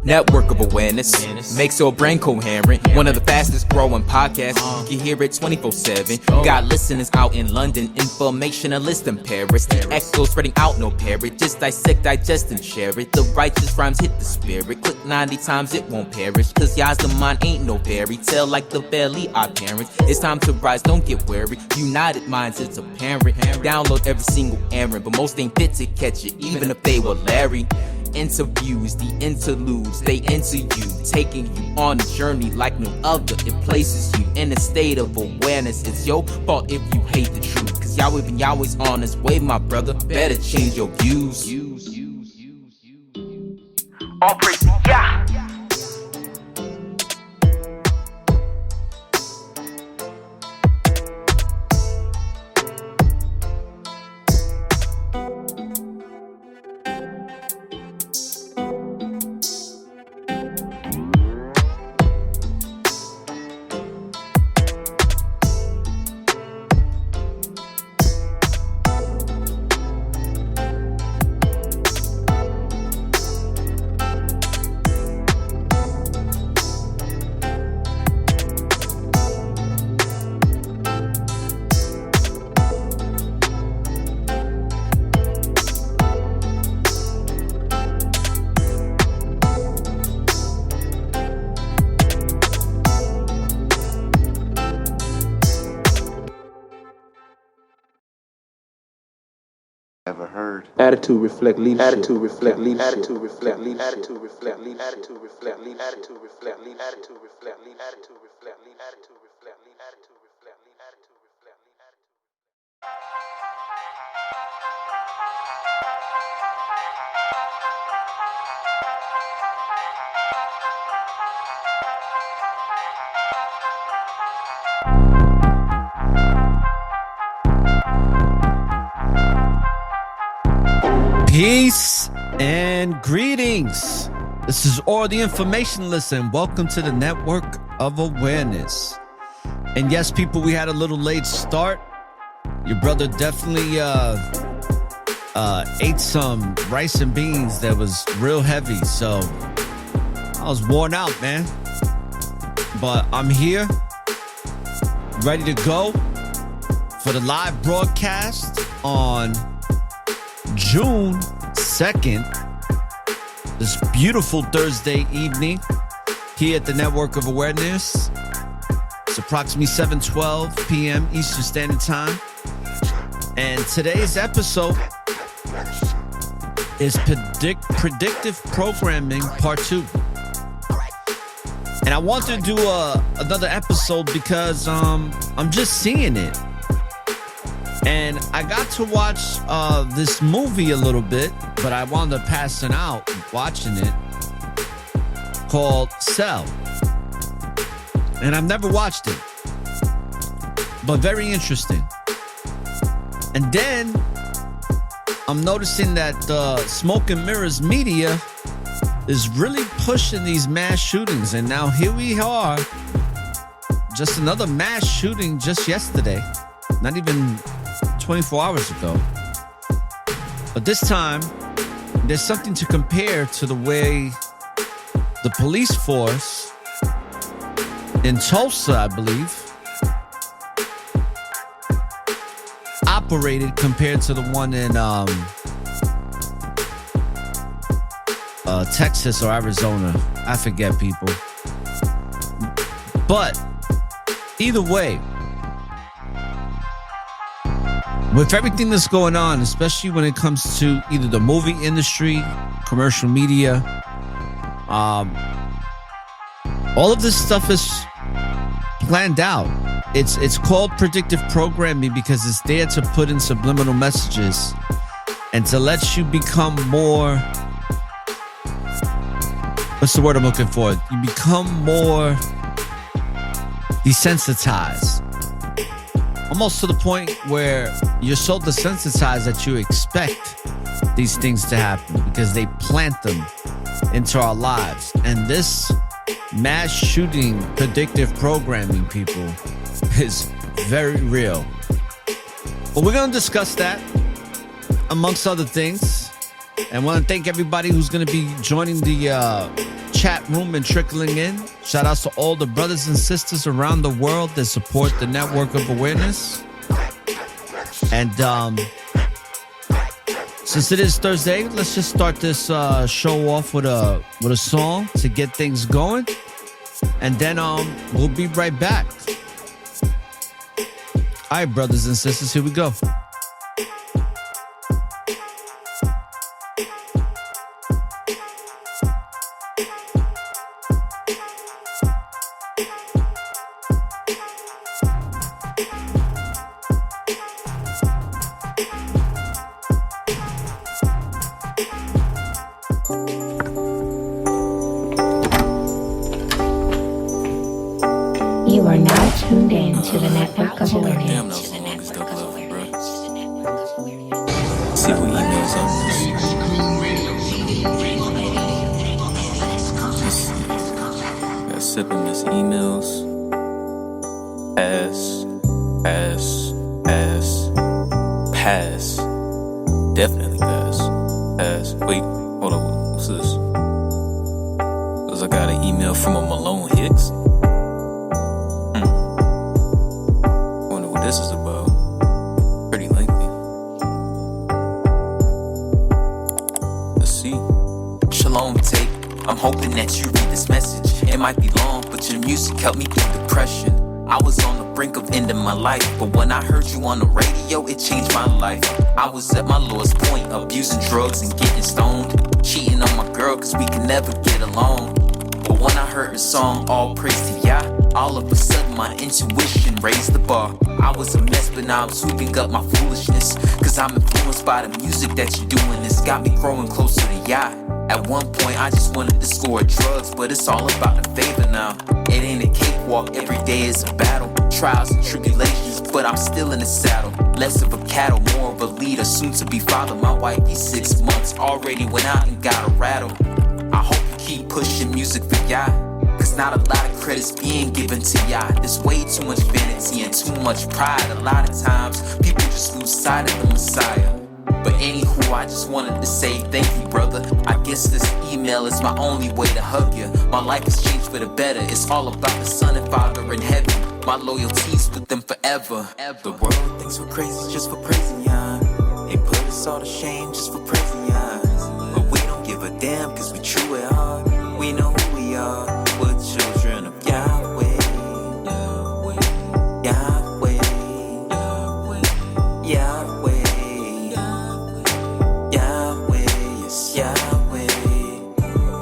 Network of awareness makes your brain coherent. One of the fastest growing podcasts. You can hear it 24/7. Got listeners out in London, informationalists in Paris. The echo spreading out, no parrot. Just dissect, digest, and share it. The righteous rhymes hit the spirit. Click 90 times, it won't perish. Cause y'all's the mind ain't no fairy tale like the belly our parents. It's time to rise, don't get wary. United minds, it's apparent. Download every single errand, but most ain't fit to catch it, even if they were Larry. Interviews, the interludes, they enter you, taking you on a journey like no other. It places you in a state of awareness. It's your fault if you hate the truth, cause Yahweh been Yahweh's on his way, my brother. Better change your views. All praise to Yah. Ever heard. Attitude reflect leadership. Attitude reflect leadership. Attitude reflect leadership. Attitude reflect leadership. Attitude reflect leadership. Attitude reflect leadership. Attitude reflect leadership. Attitude reflect leadership. Attitude reflect leadership. Attitude reflect leadership. Attitude reflect leadership. Peace and greetings. This is ORRA the Informationalist, and welcome to the Network of Awareness. And yes, people, we had a little late start. Your brother definitely ate some rice and beans that was real heavy, so I was worn out, man. But I'm here, ready to go for the live broadcast on June 2nd, this beautiful Thursday evening here at the Network of Awareness. It's approximately 7:12 p.m. Eastern Standard Time. And today's episode is Predictive Programming Part 2. And I wanted to do another episode because I'm just seeing it. And I got to watch this movie a little bit, but I wound up passing out watching it, called Cell. And I've never watched it, but very interesting. And then I'm noticing that Smoke and Mirrors Media is really pushing these mass shootings. And now here we are, just another mass shooting just yesterday, not even 24 hours ago. But this time, there's something to compare to the way the police force in Tulsa, I believe, operated compared to the one in Texas or Arizona. I forget, people. But either way, with everything that's going on, especially when it comes to either the movie industry, commercial media, all of this stuff is planned out. It's called predictive programming because it's there to put in subliminal messages and to let you become more, what's the word I'm looking for? You become more desensitized. Almost to the point where you're so desensitized that you expect these things to happen because they plant them into our lives. And this mass shooting predictive programming, people, is very real. But we're going to discuss that amongst other things. And I want to thank everybody who's going to be joining the chat room and trickling in. Shout outs to all the brothers and sisters around the world that support the Network of Awareness. And since it is Thursday, let's just start this show off with a song to get things going. And then we'll be right back. All right, brothers and sisters, here we go. You are now tuned in to the Network of Awareness. Damn, that was the longest double ever, bro. See what emails up. Got sipping this emails. Pass. Definitely pass. Wait, hold on. What's this? Cause I got an email from a Malone Hicks. This is about pretty lengthy. Let's see. Shalom tape. I'm hoping that you read this message. It might be long, but your music helped me through depression. I was on the brink of ending my life, but when I heard you on the radio, it changed my life. I was at my lowest point, abusing drugs and getting stoned, cheating on my girl cause we can never get along. But when I heard the song, All Praise to Yah, all of a sudden my intuition raised the bar. I was a mess, but now I'm sweeping up my foolishness, cause I'm influenced by the music that you're doing. It's got me growing closer to Yah. At one point I just wanted to score drugs, but it's all about the favor now. It ain't a cakewalk, every day is a battle, trials and tribulations, but I'm still in the saddle. Less of a cattle, more of a leader, soon to be father. My wifey 6 months, already went out and got a rattle. I hope you keep pushing music for Yah, cause not a lot of credit's being given to Yah. There's way too much vanity and too much pride. A lot of times, people just lose sight of the Messiah. But anywho, I just wanted to say thank you, brother. I guess this email is my only way to hug you. My life has changed for the better. It's all about the Son and Father in heaven. My loyalty's with them forever. The world thinks we're crazy just for praising Yah. They put us all to shame just for praising Yah. But we don't give a damn cause we true at heart. We know who we are. We're children of Yahweh. Yahweh. Yahweh. Yahweh. Yes, Yahweh.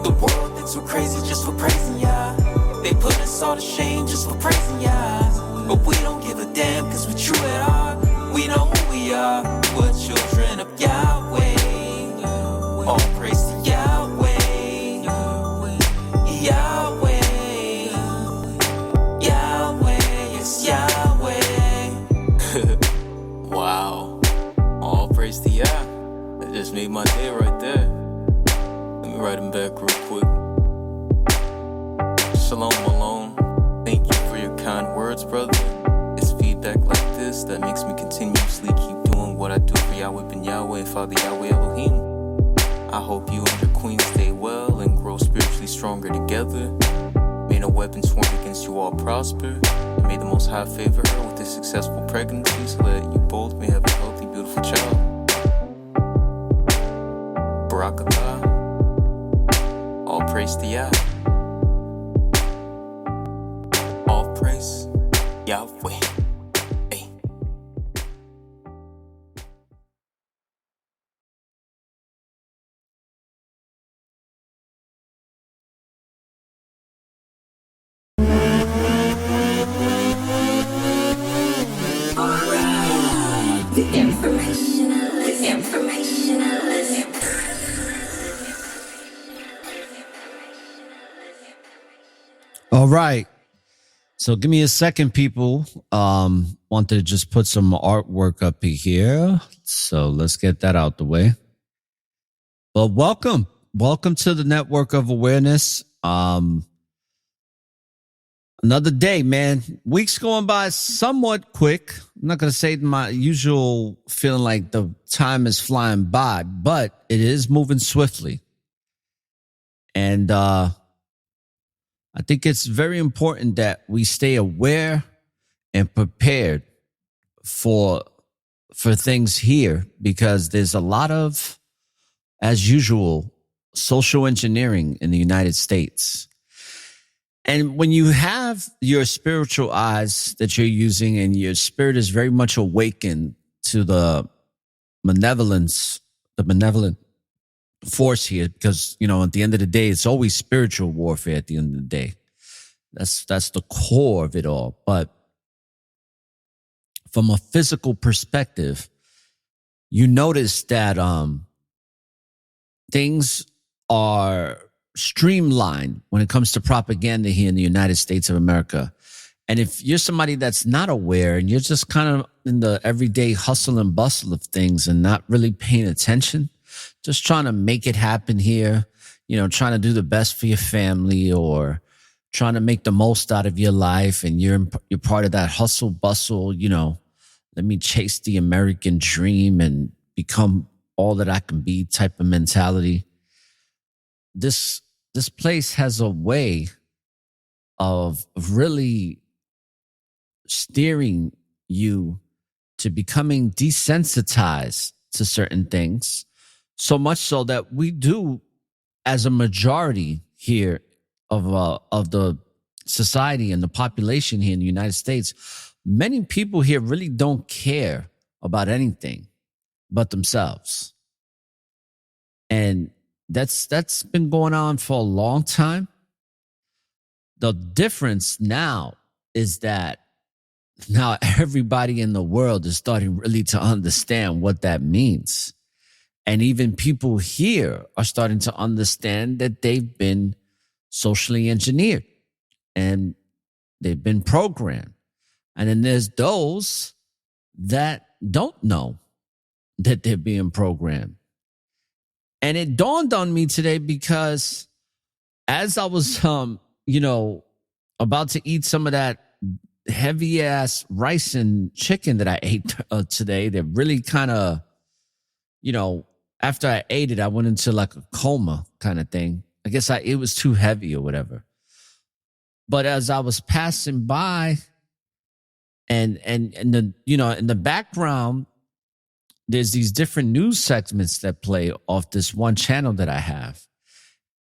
The world thinks we're crazy just for praising Yah. They put us all to shame just for praising Yah. But we don't give a damn cause we're true at heart. We know who we are. We're children of Yahweh. All praise to Yahweh. Yahweh. Yahweh. Yes, Yahweh. Wow. All praise to Yah. That just made my day right there. Let me write him back real quick. Shalom Malone. Thank you for your kind words, brother. It's feedback like this that makes me continuously keep doing what I do for Yahweh Ben Yahweh and Father Yahweh Elohim. I hope you and your queen stay well and grow spiritually stronger together. May no weapons formed against you all prosper. And may the Most High favor her with a successful pregnancy so that you both may have a healthy, beautiful child. Barakatah. All praise to Yah. All praise Yahweh. Hey. All right. So give me a second, people. Wanted to just put some artwork up here. So let's get that out the way. Well, welcome to the Network of Awareness. Another day, man. Weeks going by somewhat quick. I'm not going to say my usual feeling like the time is flying by, but it is moving swiftly. And I think it's very important that we stay aware and prepared for things here, because there's a lot of, as usual, social engineering in the United States. And when you have your spiritual eyes that you're using and your spirit is very much awakened to the benevolent force here, because, at the end of the day, it's always spiritual warfare at the end of the day. That's the core of it all. But from a physical perspective, you notice that things are streamlined when it comes to propaganda here in the United States of America. And if you're somebody that's not aware and you're just kind of in the everyday hustle and bustle of things and not really paying attention, just trying to make it happen here, trying to do the best for your family or trying to make the most out of your life, and you're part of that hustle bustle, let me chase the American dream and become all that I can be type of mentality. This place has a way of really steering you to becoming desensitized to certain things, so much so that we do, as a majority here of the society and the population here in the United States, many people here really don't care about anything but themselves. And that's been going on for a long time. The difference now is that now everybody in the world is starting really to understand what that means. And even people here are starting to understand that they've been socially engineered and they've been programmed. And then there's those that don't know that they're being programmed. And it dawned on me today because as I was, about to eat some of that heavy ass rice and chicken that I ate today, that really kind of, after I ate it, I went into like a coma kind of thing. I guess it was too heavy or whatever. But as I was passing by, and in the background, there's these different news segments that play off this one channel that I have.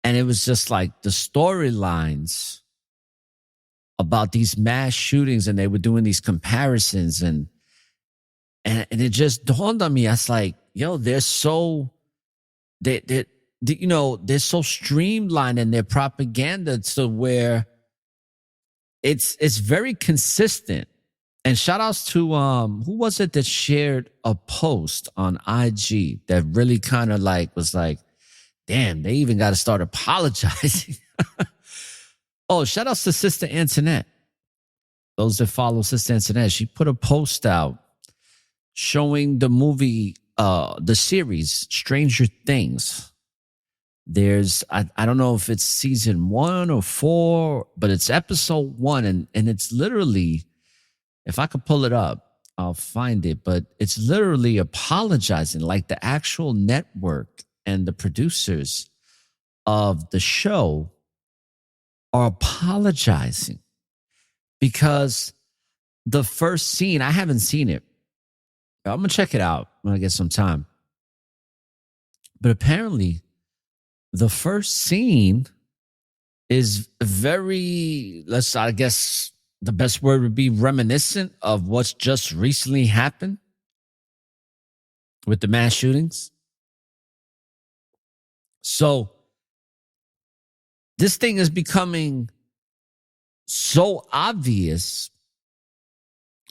And it was just like the storylines about these mass shootings, and they were doing these comparisons, and it just dawned on me. I was like, they're so streamlined in their propaganda to where it's very consistent. And shout outs to who was it that shared a post on IG that really kind of was like, damn, they even got to start apologizing. Oh, shout outs to Sister Antoinette. Those that follow Sister Antoinette, she put a post out showing the movie, the series Stranger Things. There's, I don't know if it's season 1 or 4, but it's episode 1. And it's literally, if I could pull it up, I'll find it. But it's literally apologizing, like the actual network and the producers of the show are apologizing because the first scene, I haven't seen it. I'm going to check it out when I get some time. But apparently, the first scene is very, I guess the best word would be reminiscent of what's just recently happened with the mass shootings. So this thing is becoming so obvious,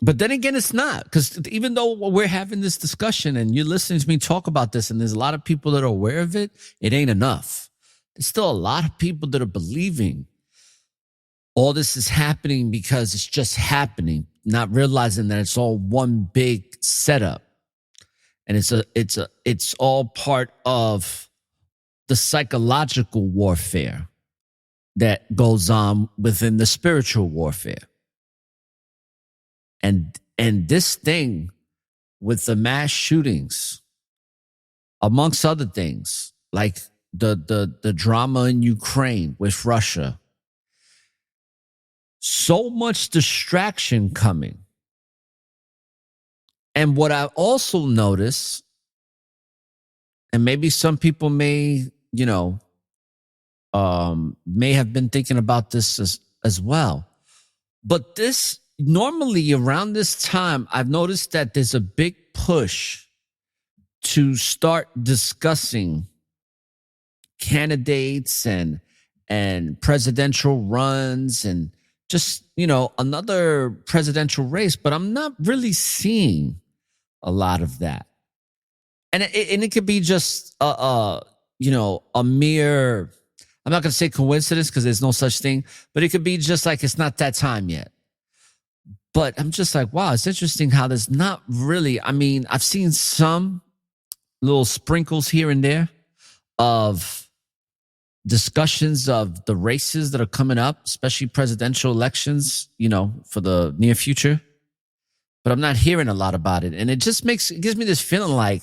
but then again, it's not, because even though we're having this discussion and you're listening to me talk about this, and there's a lot of people that are aware of it, it ain't enough. There's still a lot of people that are believing all this is happening because it's just happening, not realizing that it's all one big setup. And it's all part of the psychological warfare that goes on within the spiritual warfare. And this thing with the mass shootings, amongst other things, like the drama in Ukraine with Russia, so much distraction coming. And what I also notice, and maybe some people may, may have been thinking about this as well, but this normally around this time, I've noticed that there's a big push to start discussing candidates and presidential runs and just, another presidential race, but I'm not really seeing a lot of that. And it could be just, a mere, I'm not going to say coincidence because there's no such thing, but it could be just like it's not that time yet. But I'm just like, wow, it's interesting how there's not really, I've seen some little sprinkles here and there of discussions of the races that are coming up, especially presidential elections, for the near future. But I'm not hearing a lot about it. And it just it gives me this feeling like,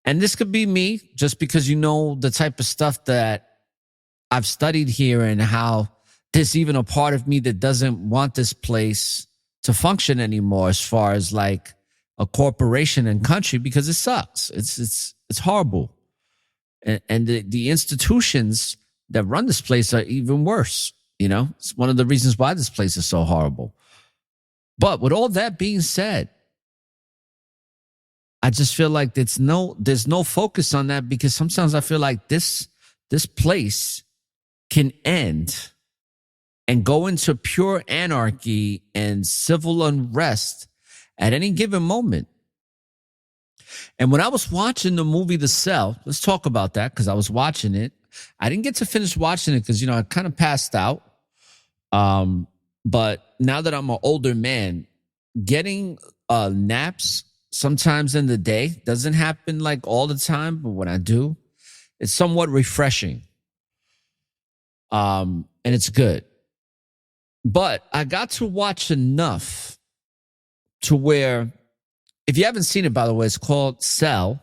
and this could be me just because the type of stuff that I've studied here and how there's even a part of me that doesn't want this place to function anymore as far as like a corporation and country, because it sucks. It's horrible. And the institutions that run this place are even worse. It's one of the reasons why this place is so horrible. But with all that being said, I just feel like there's no focus on that, because sometimes I feel like this place can end and go into pure anarchy and civil unrest at any given moment. And when I was watching the movie The Cell, let's talk about that, because I was watching it. I didn't get to finish watching it because, I kind of passed out. But now that I'm an older man, getting naps sometimes in the day doesn't happen like all the time, but when I do, it's somewhat refreshing. And it's good. But I got to watch enough to where, if you haven't seen it, by the way, it's called Cell.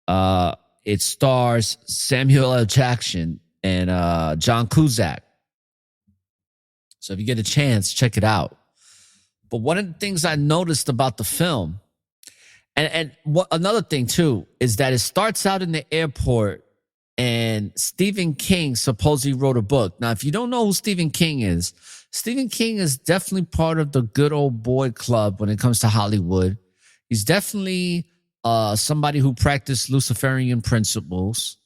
It stars Samuel L. Jackson and John Cusack. So if you get a chance, check it out. But one of the things I noticed about the film, and another thing too, is that it starts out in the airport, and Stephen King supposedly wrote a book. Now, if you don't know who Stephen King is definitely part of the good old boy club when it comes to Hollywood. He's definitely somebody who practiced Luciferian principles.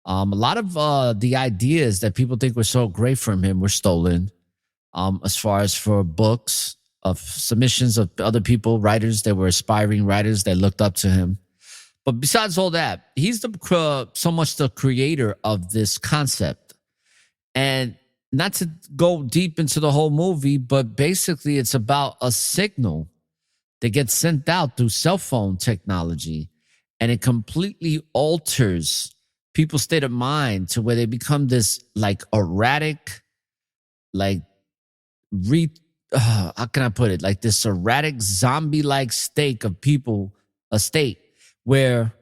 A lot of the ideas that people think were so great from him were stolen, as far as for books of submissions of other people, writers that were aspiring writers that looked up to him. But besides all that, he's so much the creator of this concept. And not to go deep into the whole movie, but basically it's about a signal that gets sent out through cell phone technology, and it completely alters people's state of mind to where they become this like erratic, like how can I put it? Like this erratic zombie-like state of people, a state where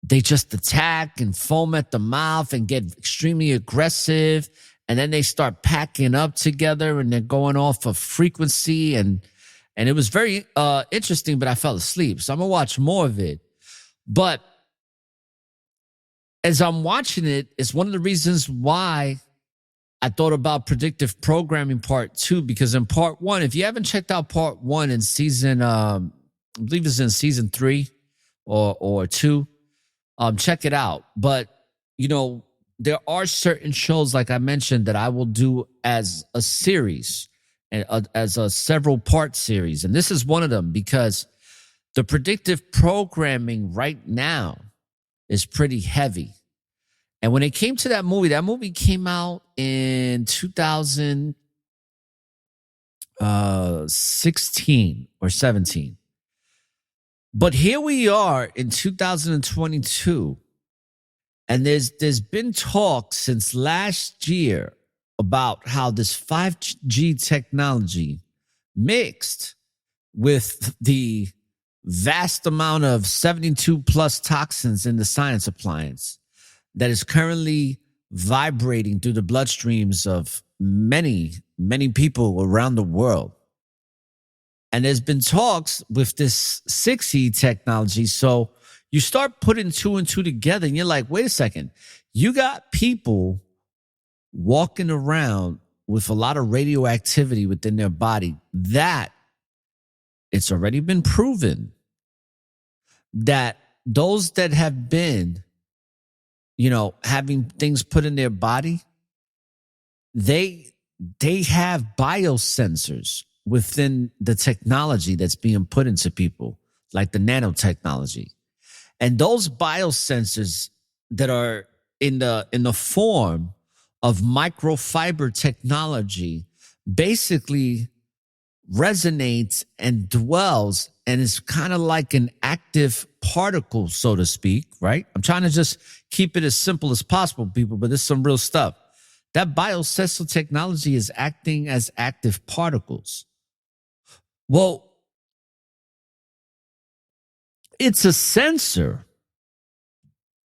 they just attack and foam at the mouth and get extremely aggressive. And then they start packing up together and they're going off of frequency. And it was very interesting, but I fell asleep. So I'm going to watch more of it. But as I'm watching it, it's one of the reasons why I thought about predictive programming part 2, because in part 1, if you haven't checked out part 1 in season, I believe it's in season 3 or 2, check it out. But, there are certain shows, like I mentioned, that I will do as a series and as a several part series. And this is one of them, because the predictive programming right now is pretty heavy. And when it came to that movie came out in 2016 or 17. But here we are in 2022, And there's been talk since last year about how this 5G technology mixed with the vast amount of 72 plus toxins in the science appliance that is currently vibrating through the bloodstreams of many, many people around the world. And there's been talks with this 6E technology. So you start putting two and two together and you're like, wait a second. You got people walking around with a lot of radioactivity within their body that it's already been proven that those that have been, having things put in their body, they have biosensors within the technology that's being put into people, like the nanotechnology. And those biosensors that are in the form of microfiber technology basically resonates and dwells and is kind of like an active particle, so to speak, right? I'm trying to just keep it as simple as possible, people, but there's some real stuff. That biosensor technology is acting as active particles. Well, it's a sensor,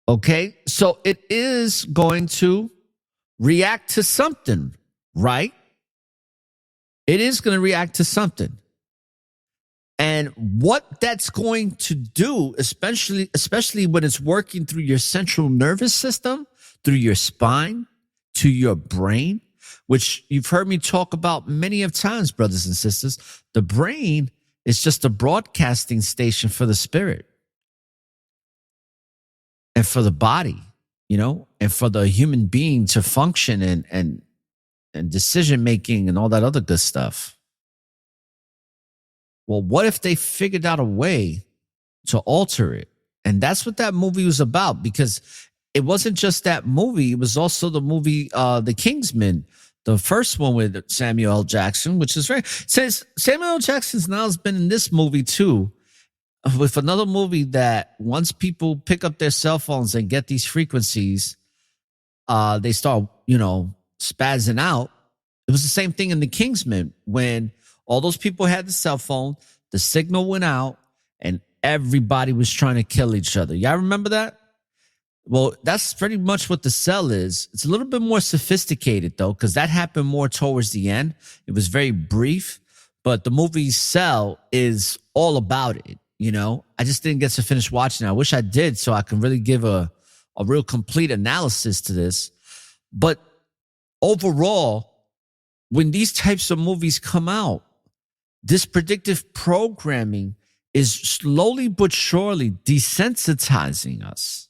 okay? So it is going to react to something, right? It is going to react to something. And what that's going to do, especially when it's working through your central nervous system, through your spine, to your brain, which you've heard me talk about many of times, brothers and sisters. The brain is just a broadcasting station for the spirit and for the body, and for the human being to function and decision making and all that other good stuff. Well, what if they figured out a way to alter it? And that's what that movie was about, because it wasn't just that movie. It was also the movie, The Kingsman, the first one with Samuel L. Jackson, which is right. Since Samuel L. Jackson's now has been in this movie too, with another movie that once people pick up their cell phones and get these frequencies, they start, spazzing out. It was the same thing in The Kingsman when all those people had the cell phone, the signal went out, and everybody was trying to kill each other. Y'all remember that? Well, that's pretty much what the Cell is. It's a little bit more sophisticated, though, because that happened more towards the end. It was very brief, but the movie Cell is all about it, I just didn't get to finish watching it. I wish I did so I can really give a real complete analysis to this. But overall, when these types of movies come out, this predictive programming is slowly but surely desensitizing us.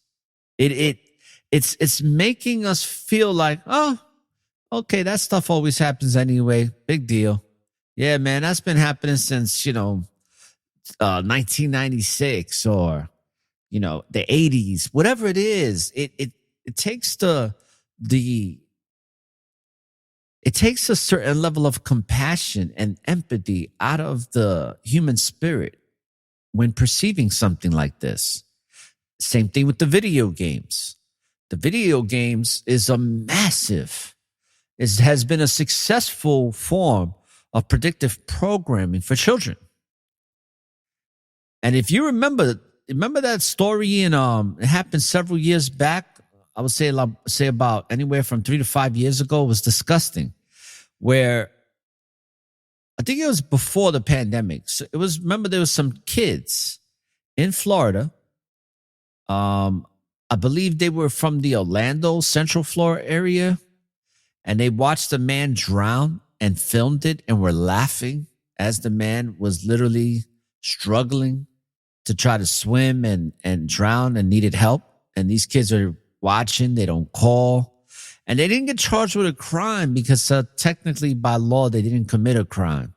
It's making us feel like, oh, okay, that stuff always happens anyway. Big deal. Yeah, man, that's been happening since, 1996 or, the 80s, whatever it is. It takes it takes a certain level of compassion and empathy out of the human spirit when perceiving something like this. Same thing with the video games. The video games is has been a successful form of predictive programming for children. And if you remember that story it happened several years back, I would say about anywhere from 3 to 5 years ago. It was disgusting, where I think it was before the pandemic. So remember there was some kids in Florida. I believe they were from the Orlando, Central Florida area, and they watched a man drown and filmed it and were laughing as the man was literally struggling to try to swim and drown and needed help. And these kids are watching, they don't call. And they didn't get charged with a crime because technically by law, they didn't commit a crime.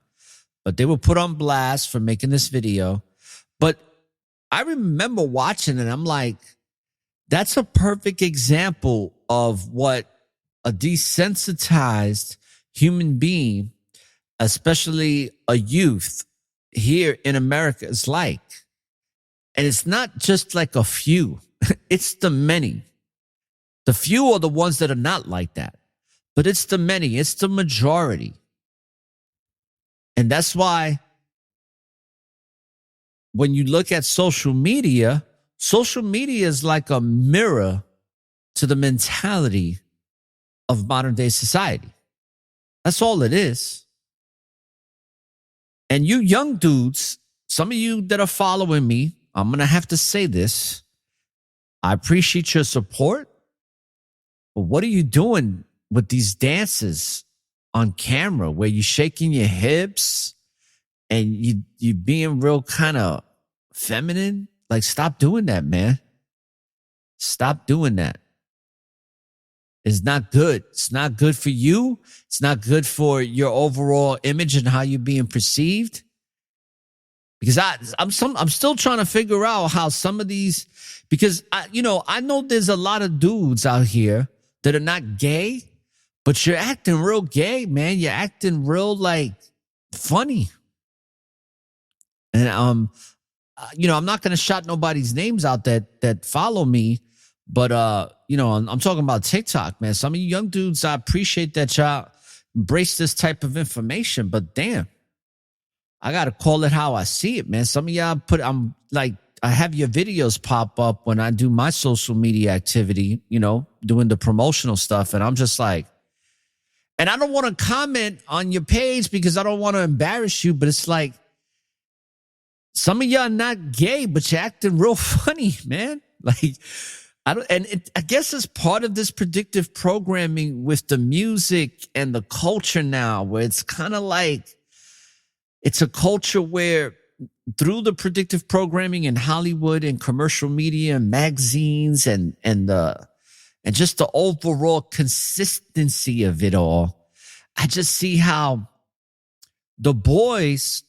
But they were put on blast for making this video. But I remember watching it. I'm like, that's a perfect example of what a desensitized human being, especially a youth here in America, is like. And it's not just like a few. It's the many. The few are the ones that are not like that. But it's the many, it's the majority. And that's why when you look at social media is like a mirror to the mentality of modern day society. That's all it is. And you young dudes, some of you that are following me, I'm going to have to say this. I appreciate your support. But what are you doing with these dances on camera where you're shaking your hips and you being real kind of feminine? Like, stop doing that, man. Stop doing that. It's not good. It's not good for you. It's not good for your overall image and how you're being perceived. Because I'm still trying to figure out how some of these, because I know there's a lot of dudes out here that are not gay, but you're acting real gay, man. You're acting real like funny. And I'm not gonna shout nobody's names out that follow me, but I'm talking about TikTok, man. Some of you young dudes, I appreciate that y'all embrace this type of information, but damn, I gotta call it how I see it, man. Some of y'all I have your videos pop up when I do my social media activity, doing the promotional stuff. And I'm just like, and I don't want to comment on your page because I don't want to embarrass you, but it's like, some of y'all not gay, but you're acting real funny, man. Like, I guess it's part of this predictive programming with the music and the culture now, where it's kind of like, it's a culture where through the predictive programming in Hollywood and commercial media and magazines and just the overall consistency of it all, I just see how the boys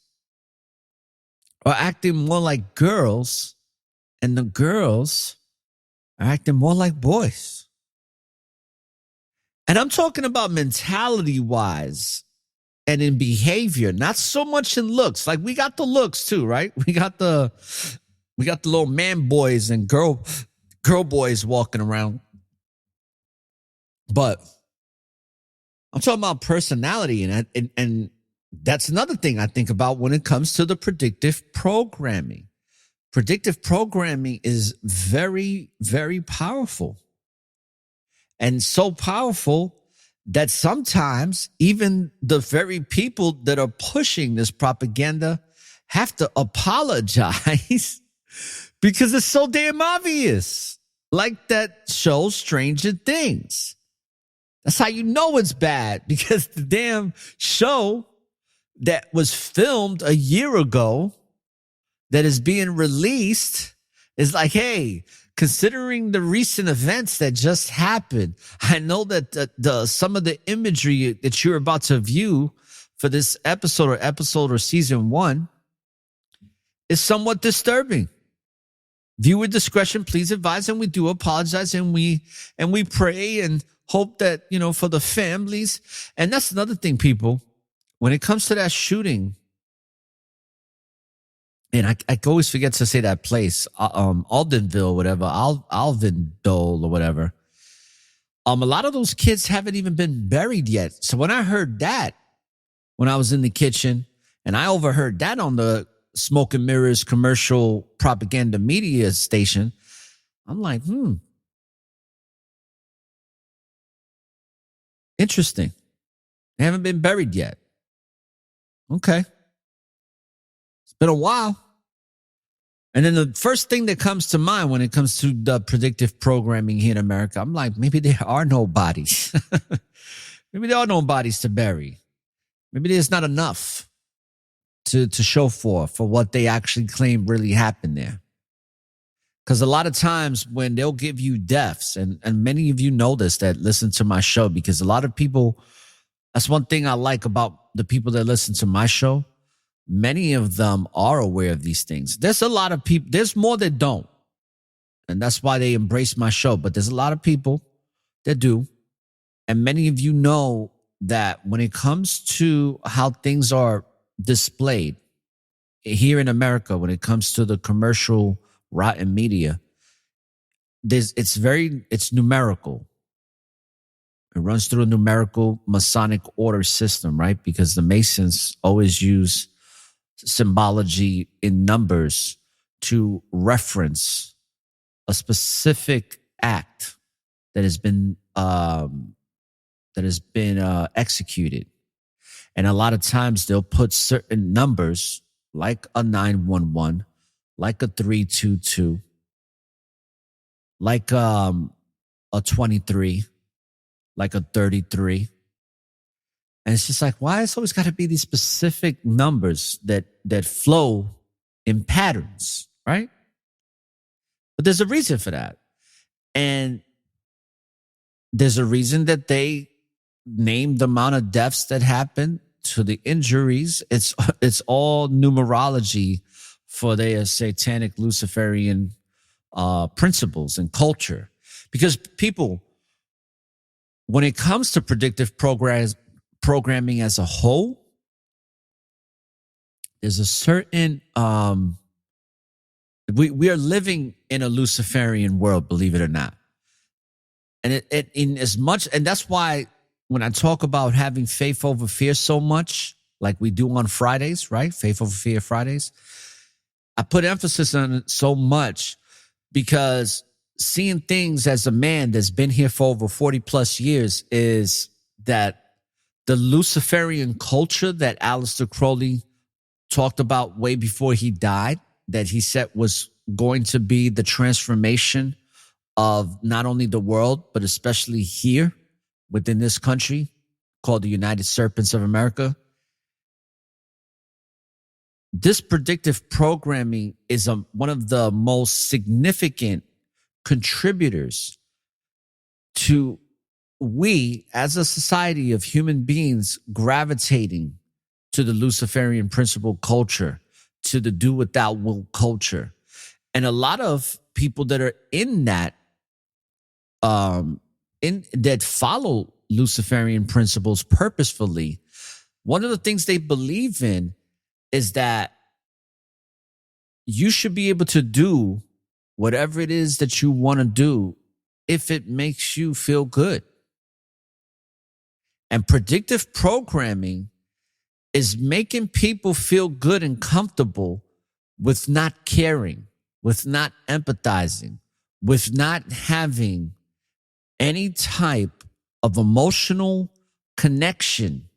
are acting more like girls and the girls are acting more like boys. And I'm talking about mentality wise and in behavior, not so much in looks. Like, we got the looks too, right? We got the little man boys and girl boys walking around. But I'm talking about personality, and that's another thing I think about when it comes to the predictive programming. Predictive programming is very, very powerful. And so powerful that sometimes even the very people that are pushing this propaganda have to apologize because it's so damn obvious. Like that show Stranger Things. That's how you know it's bad, because the damn show that was filmed a year ago that is being released is like, hey, considering the recent events that just happened, I know that some of the imagery that you're about to view for this episode or season 1 is somewhat disturbing. Viewer discretion, please advise, and we do apologize, and we pray and hope that, for the families. And that's another thing, people, when it comes to that shooting, and I always forget to say that place, Aldenville, whatever, Alvindole or whatever. A lot of those kids haven't even been buried yet. So when I heard that, when I was in the kitchen, and I overheard that on the Smoke and Mirrors commercial propaganda media station, I'm like, interesting. They haven't been buried yet. Okay. It's been a while. And then the first thing that comes to mind when it comes to the predictive programming here in America, I'm like, maybe there are no bodies. Maybe there are no bodies to bury. Maybe there's not enough to show for what they actually claim really happened there. Because a lot of times when they'll give you deaths, and many of you know this that listen to my show, because a lot of people, that's one thing I like about the people that listen to my show. Many of them are aware of these things. There's a lot of people, there's more that don't. And that's why they embrace my show. But there's a lot of people that do. And many of you know that when it comes to how things are displayed here in America, when it comes to the commercial rotten media, it's numerical. It runs through a numerical Masonic order system, right? Because the Masons always use symbology in numbers to reference a specific act that has been executed. And a lot of times they'll put certain numbers like a 911, like a 322, like a 23, like a 33. And it's just like, why it's always got to be these specific numbers that flow in patterns, right? But there's a reason for that. And there's a reason that they named the amount of deaths that happened to the injuries. It's all numerology for their satanic Luciferian principles and culture. Because people, when it comes to predictive programming as a whole, there's a certain we are living in a Luciferian world, believe it or not. And it in as much, and that's why when I talk about having faith over fear so much, like we do on Fridays, right? Faith over fear Fridays. I put emphasis on it so much because seeing things as a man that's been here for over 40 plus years is that the Luciferian culture that Aleister Crowley talked about way before he died, that he said was going to be the transformation of not only the world, but especially here within this country called the United Serpents of America. This predictive programming is one of the most significant contributors to we as a society of human beings gravitating to the Luciferian principle culture, to the do without will culture. And a lot of people that are in that, that follow Luciferian principles purposefully, one of the things they believe in is that you should be able to do whatever it is that you want to do if it makes you feel good. And predictive programming is making people feel good and comfortable with not caring, with not empathizing, with not having any type of emotional connection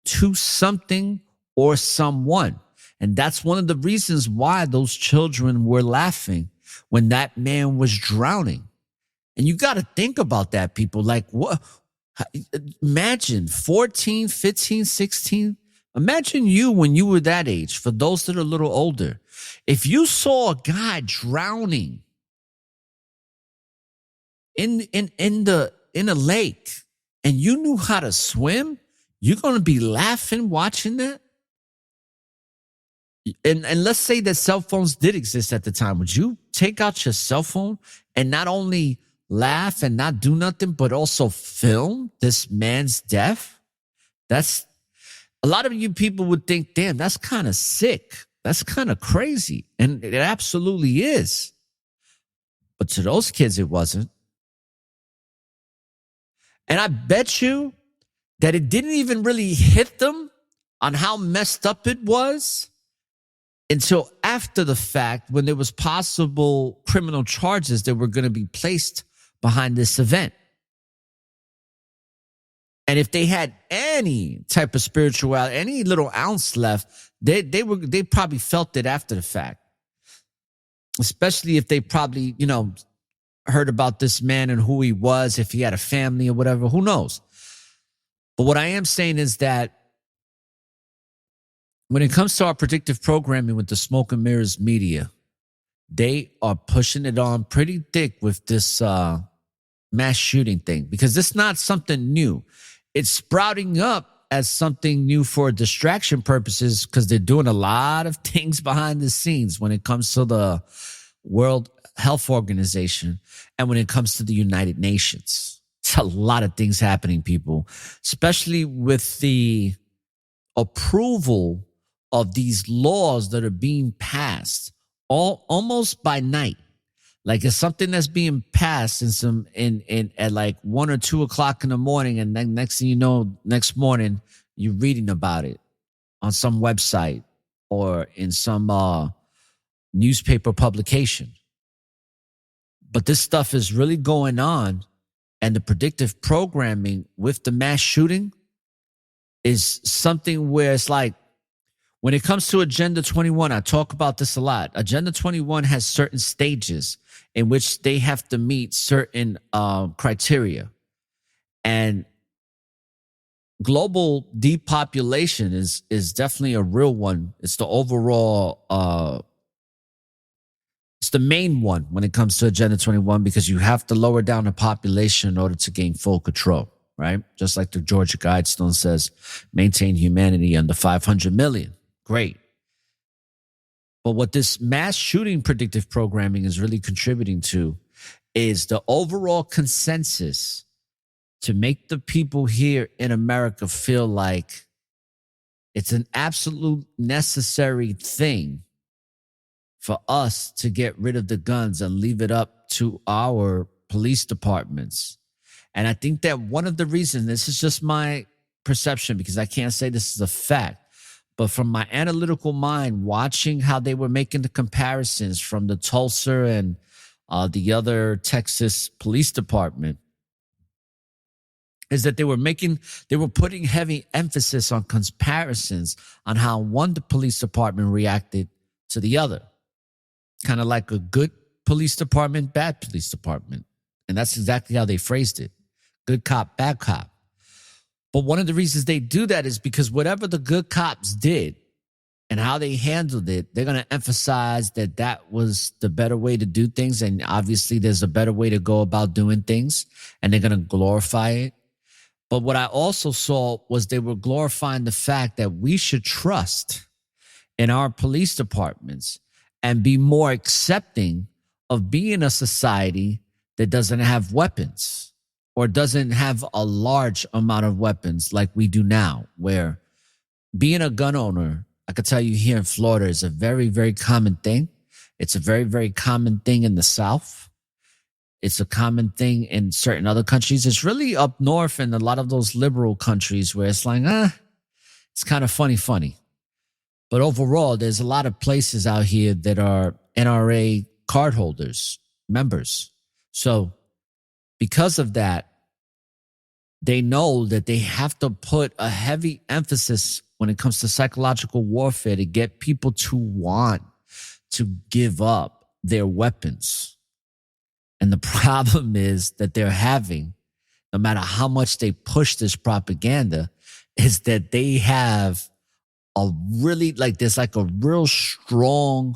to something or someone. And that's one of the reasons why those children were laughing when that man was drowning. And you got to think about that, people. Like, what? Imagine 14, 15, 16. Imagine you when you were that age, for those that are a little older. If you saw a guy drowning in a lake and you knew how to swim, you're going to be laughing watching that? And let's say that cell phones did exist at the time. Would you take out your cell phone and not only laugh and not do nothing, but also film this man's death? That's a lot of you people would think, damn, that's kind of sick. That's kind of crazy. And it absolutely is. But to those kids, it wasn't. And I bet you that it didn't even really hit them on how messed up it was until after the fact, when there was possible criminal charges that were going to be placed behind this event. And if they had any type of spirituality, any little ounce left, they probably felt it after the fact. Especially if they probably, heard about this man and who he was, if he had a family or whatever, who knows? But what I am saying is that when it comes to our predictive programming with the smoke and mirrors media, they are pushing it on pretty thick with this mass shooting thing, because it's not something new. It's sprouting up as something new for distraction purposes because they're doing a lot of things behind the scenes when it comes to the World Health Organization and when it comes to the United Nations. It's a lot of things happening, people, especially with the approval of these laws that are being passed almost by night. Like it's something that's being passed in at like 1 or 2 o'clock in the morning, and then next thing you know, next morning you're reading about it on some website or in some newspaper publication. But this stuff is really going on, and the predictive programming with the mass shooting is something where it's like, when it comes to Agenda 21, I talk about this a lot. Agenda 21 has certain stages in which they have to meet certain criteria. And global depopulation is definitely a real one. It's the overall, it's the main one when it comes to Agenda 21, because you have to lower down the population in order to gain full control, right? Just like the Georgia Guidestone says, maintain humanity under 500 million. Great. But what this mass shooting predictive programming is really contributing to is the overall consensus to make the people here in America feel like it's an absolute necessary thing for us to get rid of the guns and leave it up to our police departments. And I think that one of the reasons, this is just my perception because I can't say this is a fact, but from my analytical mind, watching how they were making the comparisons from the Tulsa and the other Texas police department, is that they were putting heavy emphasis on comparisons on how one police department reacted to the other. Kind of like a good police department, bad police department. And that's exactly how they phrased it. Good cop, bad cop. But one of the reasons they do that is because whatever the good cops did and how they handled it, they're going to emphasize that that was the better way to do things. And obviously there's a better way to go about doing things, and they're going to glorify it. But what I also saw was they were glorifying the fact that we should trust in our police departments and be more accepting of being a society that doesn't have weapons or doesn't have a large amount of weapons like we do now, where being a gun owner, I could tell you here in Florida, is a very, very common thing. It's a very, very common thing in the South. It's a common thing in certain other countries. It's really up north in a lot of those liberal countries where it's like, it's kind of funny. But overall, there's a lot of places out here that are NRA cardholders, members. So because of that, they know that they have to put a heavy emphasis when it comes to psychological warfare to get people to want to give up their weapons. And the problem is that they're having, no matter how much they push this propaganda, is that they have there's like a real strong,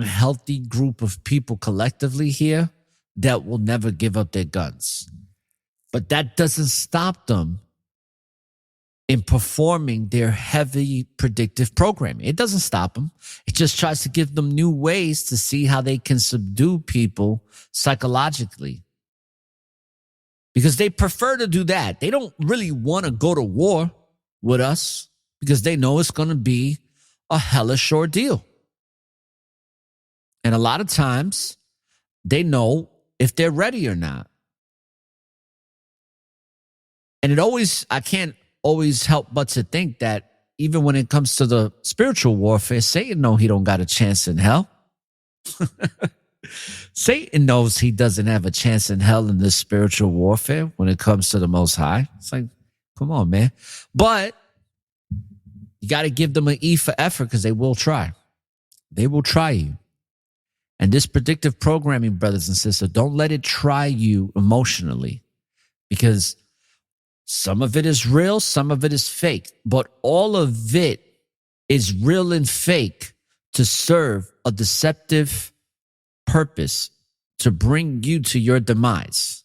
healthy group of people collectively here that will never give up their guns. But that doesn't stop them in performing their heavy predictive programming. It doesn't stop them. It just tries to give them new ways to see how they can subdue people psychologically. Because they prefer to do that. They don't really want to go to war with us because they know it's going to be a hellish ordeal. And a lot of times they know if they're ready or not. And I can't always help but to think that even when it comes to the spiritual warfare, Satan knows he don't got a chance in hell. Satan knows he doesn't have a chance in hell in this spiritual warfare when it comes to the Most High. It's like, come on, man. But you got to give them an E for effort because they will try. They will try you. And this predictive programming, brothers and sisters, don't let it try you emotionally, because some of it is real, some of it is fake, but all of it is real and fake to serve a deceptive purpose to bring you to your demise.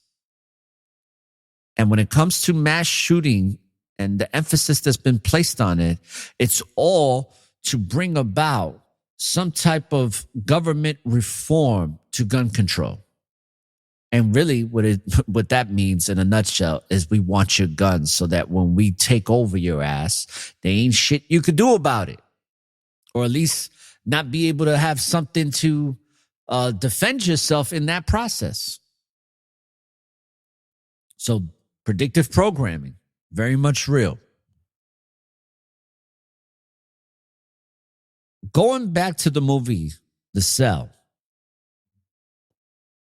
And when it comes to mass shooting and the emphasis that's been placed on it, it's all to bring about some type of government reform to gun control. And really what that means in a nutshell is we want your guns so that when we take over your ass, there ain't shit you could do about it. Or at least not be able to have something to defend yourself in that process. So predictive programming, very much real. Going back to the movie, The Cell,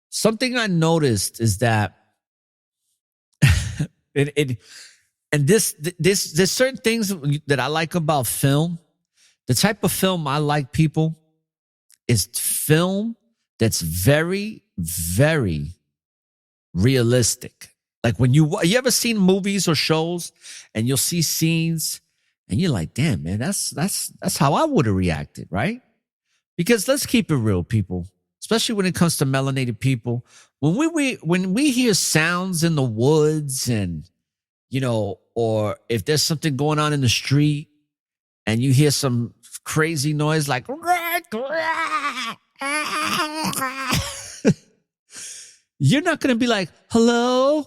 something I noticed is that there's certain things that I like about film. The type of film I like, people, is film that's very, very realistic. Like when you ever seen movies or shows and you'll see scenes and you're like, damn, man, that's how I would have reacted, right? Because let's keep it real, people, especially when it comes to melanated people. When we hear sounds in the woods and, you know, or if there's something going on in the street and you hear some crazy noise like, you're not going to be like, hello,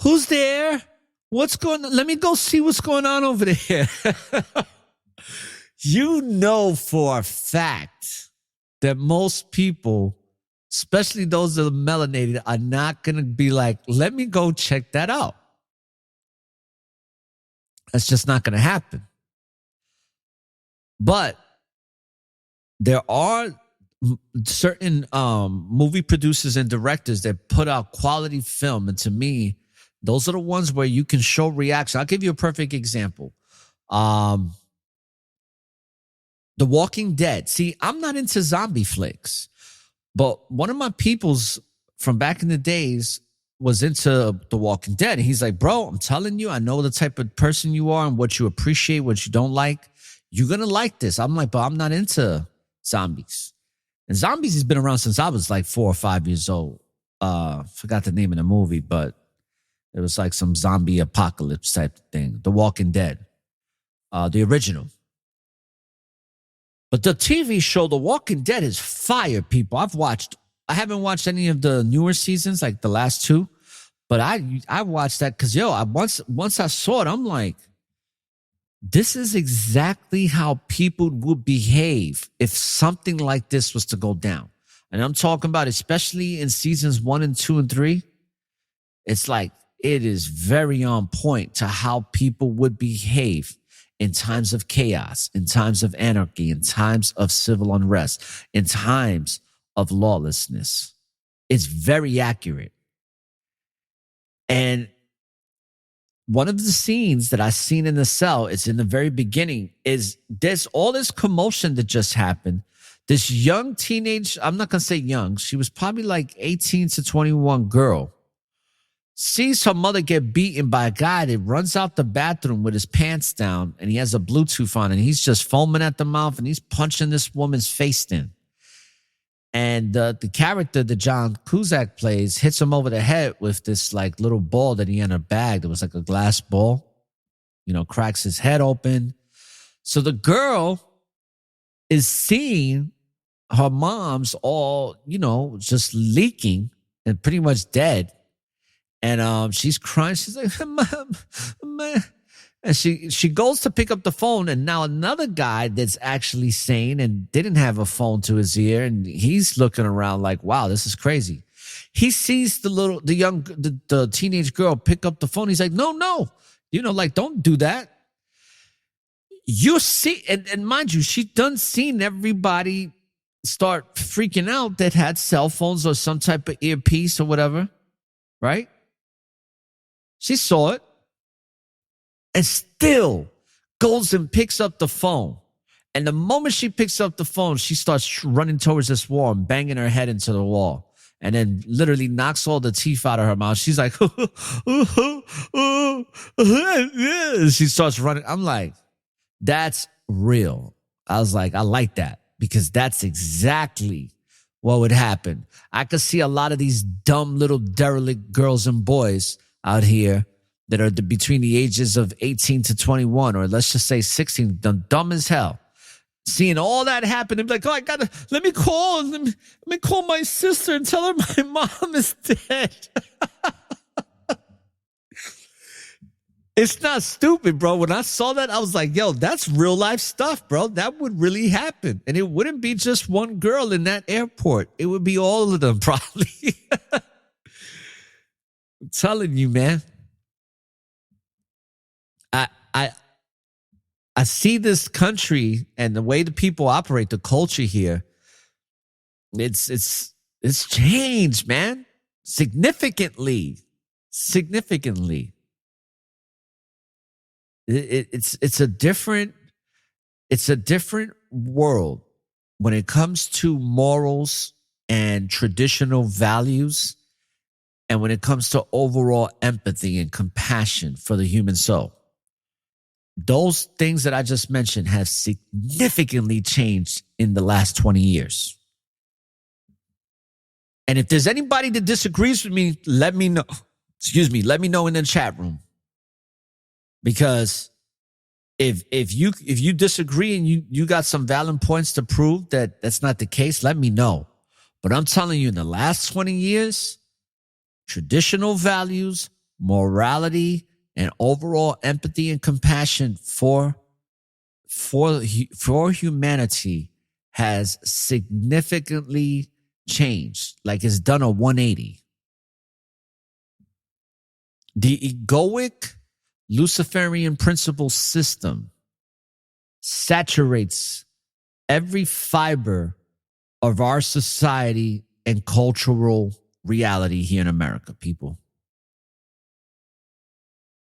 who's there? What's going on? Let me go see what's going on over there. You know for a fact that most people, especially those that are melanated, are not going to be like, let me go check that out. That's just not going to happen. But there are certain movie producers and directors that put out quality film. And to me, those are the ones where you can show reaction. I'll give you a perfect example. The Walking Dead. See, I'm not into zombie flicks, but one of my peoples from back in the days was into The Walking Dead. And he's like, bro, I'm telling you, I know the type of person you are and what you appreciate, what you don't like. You're going to like this. I'm like, but I'm not into zombies. And zombies has been around since I was like 4 or 5 years old. Forgot the name of the movie, but it was like some zombie apocalypse type thing. The Walking Dead. The original. But the TV show, The Walking Dead, is fire, people. I haven't watched any of the newer seasons, like the last 2. But I watched that because, once I saw it, I'm like, this is exactly how people would behave if something like this was to go down. And I'm talking about, especially in seasons 1 and 2 and 3, it's like it is very on point to how people would behave in times of chaos, in times of anarchy, in times of civil unrest, in times of lawlessness. It's very accurate. And one of the scenes that I seen in The Cell, it's in the very beginning, is there's all this commotion that just happened. This young teenage, I'm not going to say young, she was probably like 18 to 21 girl, sees her mother get beaten by a guy that runs out the bathroom with his pants down and he has a Bluetooth on and he's just foaming at the mouth and he's punching this woman's face in. And the character that John Cusack plays hits him over the head with this like little ball that he had in a bag that was like a glass ball, cracks his head open. So the girl is seeing her mom's all, just leaking and pretty much dead. And she's crying. She's like, Mom. And she goes to pick up the phone, and now another guy that's actually sane and didn't have a phone to his ear, and he's looking around like, wow, this is crazy. He sees the teenage girl pick up the phone. He's like, no, don't do that. You see, and mind you, she done seen everybody start freaking out that had cell phones or some type of earpiece or whatever, right? She saw it. And still goes and picks up the phone. And the moment she picks up the phone, she starts running towards this wall and banging her head into the wall. And then literally knocks all the teeth out of her mouth. She's like, she starts running. I'm like, that's real. I was like, I like that because that's exactly what would happen. I could see a lot of these dumb little derelict girls and boys out here that are between the ages of 18 to 21, or let's just say 16, dumb as hell. Seeing all that happen and be like, oh, let me call my sister and tell her my mom is dead. It's not stupid, bro. When I saw that, I was like, yo, that's real life stuff, bro. That would really happen. And it wouldn't be just one girl in that airport. It would be all of them, probably. I'm telling you, man. I see this country and the way the people operate, the culture here. It's changed, man. Significantly. It's a different world when it comes to morals and traditional values, and when it comes to overall empathy and compassion for the human soul. Those things that I just mentioned have significantly changed in the last 20 years. And if there's anybody that disagrees with me, let me know. Let me know in the chat room. Because if you disagree and you got some valid points to prove that that's not the case, let me know. But I'm telling you, in the last 20 years, traditional values, morality, and overall empathy and compassion for humanity has significantly changed. Like it's done a 180. The egoic Luciferian principle system saturates every fiber of our society and cultural reality here in America, people.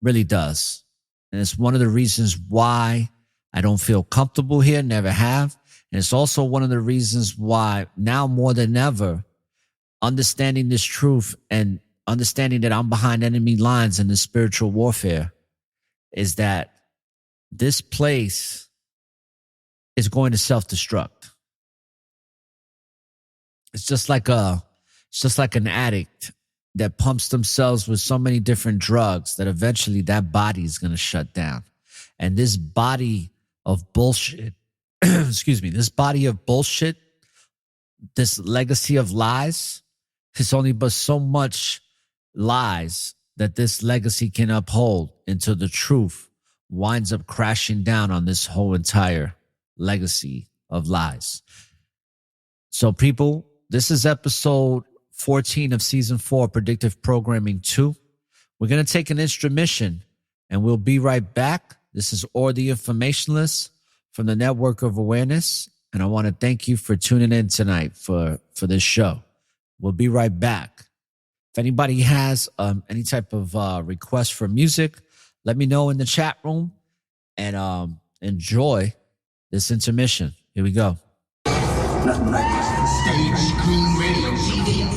Really does. And it's one of the reasons why I don't feel comfortable here, never have. And it's also one of the reasons why now more than ever, understanding this truth and understanding that I'm behind enemy lines in the spiritual warfare is that this place is going to self-destruct. It's just like an addict that pumps themselves with so many different drugs that eventually that body is going to shut down. And this body of bullshit, this body of bullshit, this legacy of lies, it's only but so much lies that this legacy can uphold until the truth winds up crashing down on this whole entire legacy of lies. So people, this is episode 14 of season 4, Predictive Programming 2. We're going to take an intermission and we'll be right back. This is ORRA the Informationalist from the Network of Awareness. And I want to thank you for tuning in tonight for this show. We'll be right back. If anybody has any type of request for music, let me know in the chat room and enjoy this intermission. Here we go. Nothing like this. Stage, screen, radio, TV,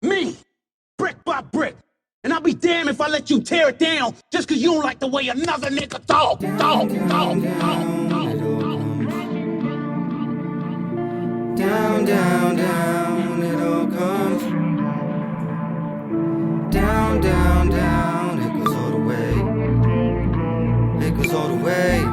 Me, brick by brick. And I'll be damned if I let you tear it down just cause you don't like the way another nigga talk. Down, down, down, it all comes. Down, down, down, it goes all the way. It goes all the way.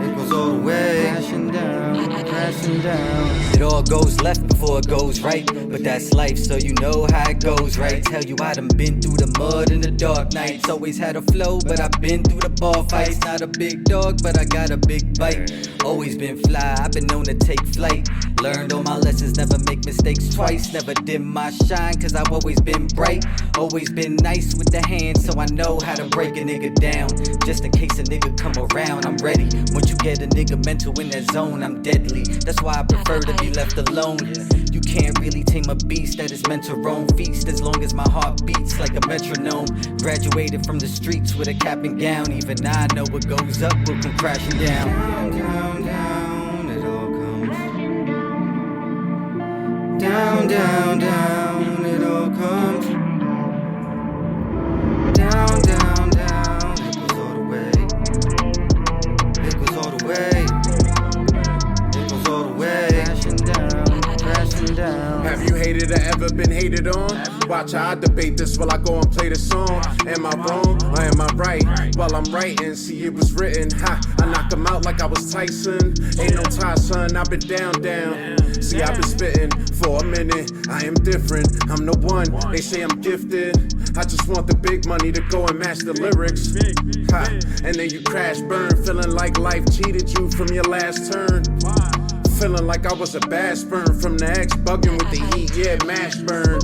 It goes all the way. Crashing down, crashing down. It all goes left before it goes right. But that's life, so you know how it goes, right? Tell you I done been through the mud and the dark nights. Always had a flow, but I've been through the bar fights. Not a big dog, but I got a big bite. Always been fly, I've been known to take flight. Learned all my lessons, never make mistakes twice. Never dim my shine, cause I've always been bright. Always been nice with the hands, so I know how to break a nigga down. Just in case a nigga come around, I'm ready. Once you get a nigga mental in that zone, I'm deadly. That's why I prefer to be left alone. You can't really tame a beast that is meant to roam feast. As long as my heart beats like a metronome. Graduated from the streets with a cap and gown. Even I know what goes up will come crashing down. Down, down, it all comes. Down, down, down, it all comes. Down, down, down, it goes all the way. It goes all the way. It goes all the way. Crashing down, crashing down. Have you hated or ever been hated on? Watch how I debate this while I go and play the song. Am I wrong or am I right? While I'm writing, see it was written. Ha, I knock him out like I was Tyson. Ain't no tie, son, I've been down. See, I've been spitting for a minute. I am different, I'm the one. They say I'm gifted. I just want the big money to go and match the lyrics. Ha, and then you crash, burn, feeling like life cheated you from your last turn. Feeling like I was a bad sperm from the ex, bugging with the heat, yeah, mash burn.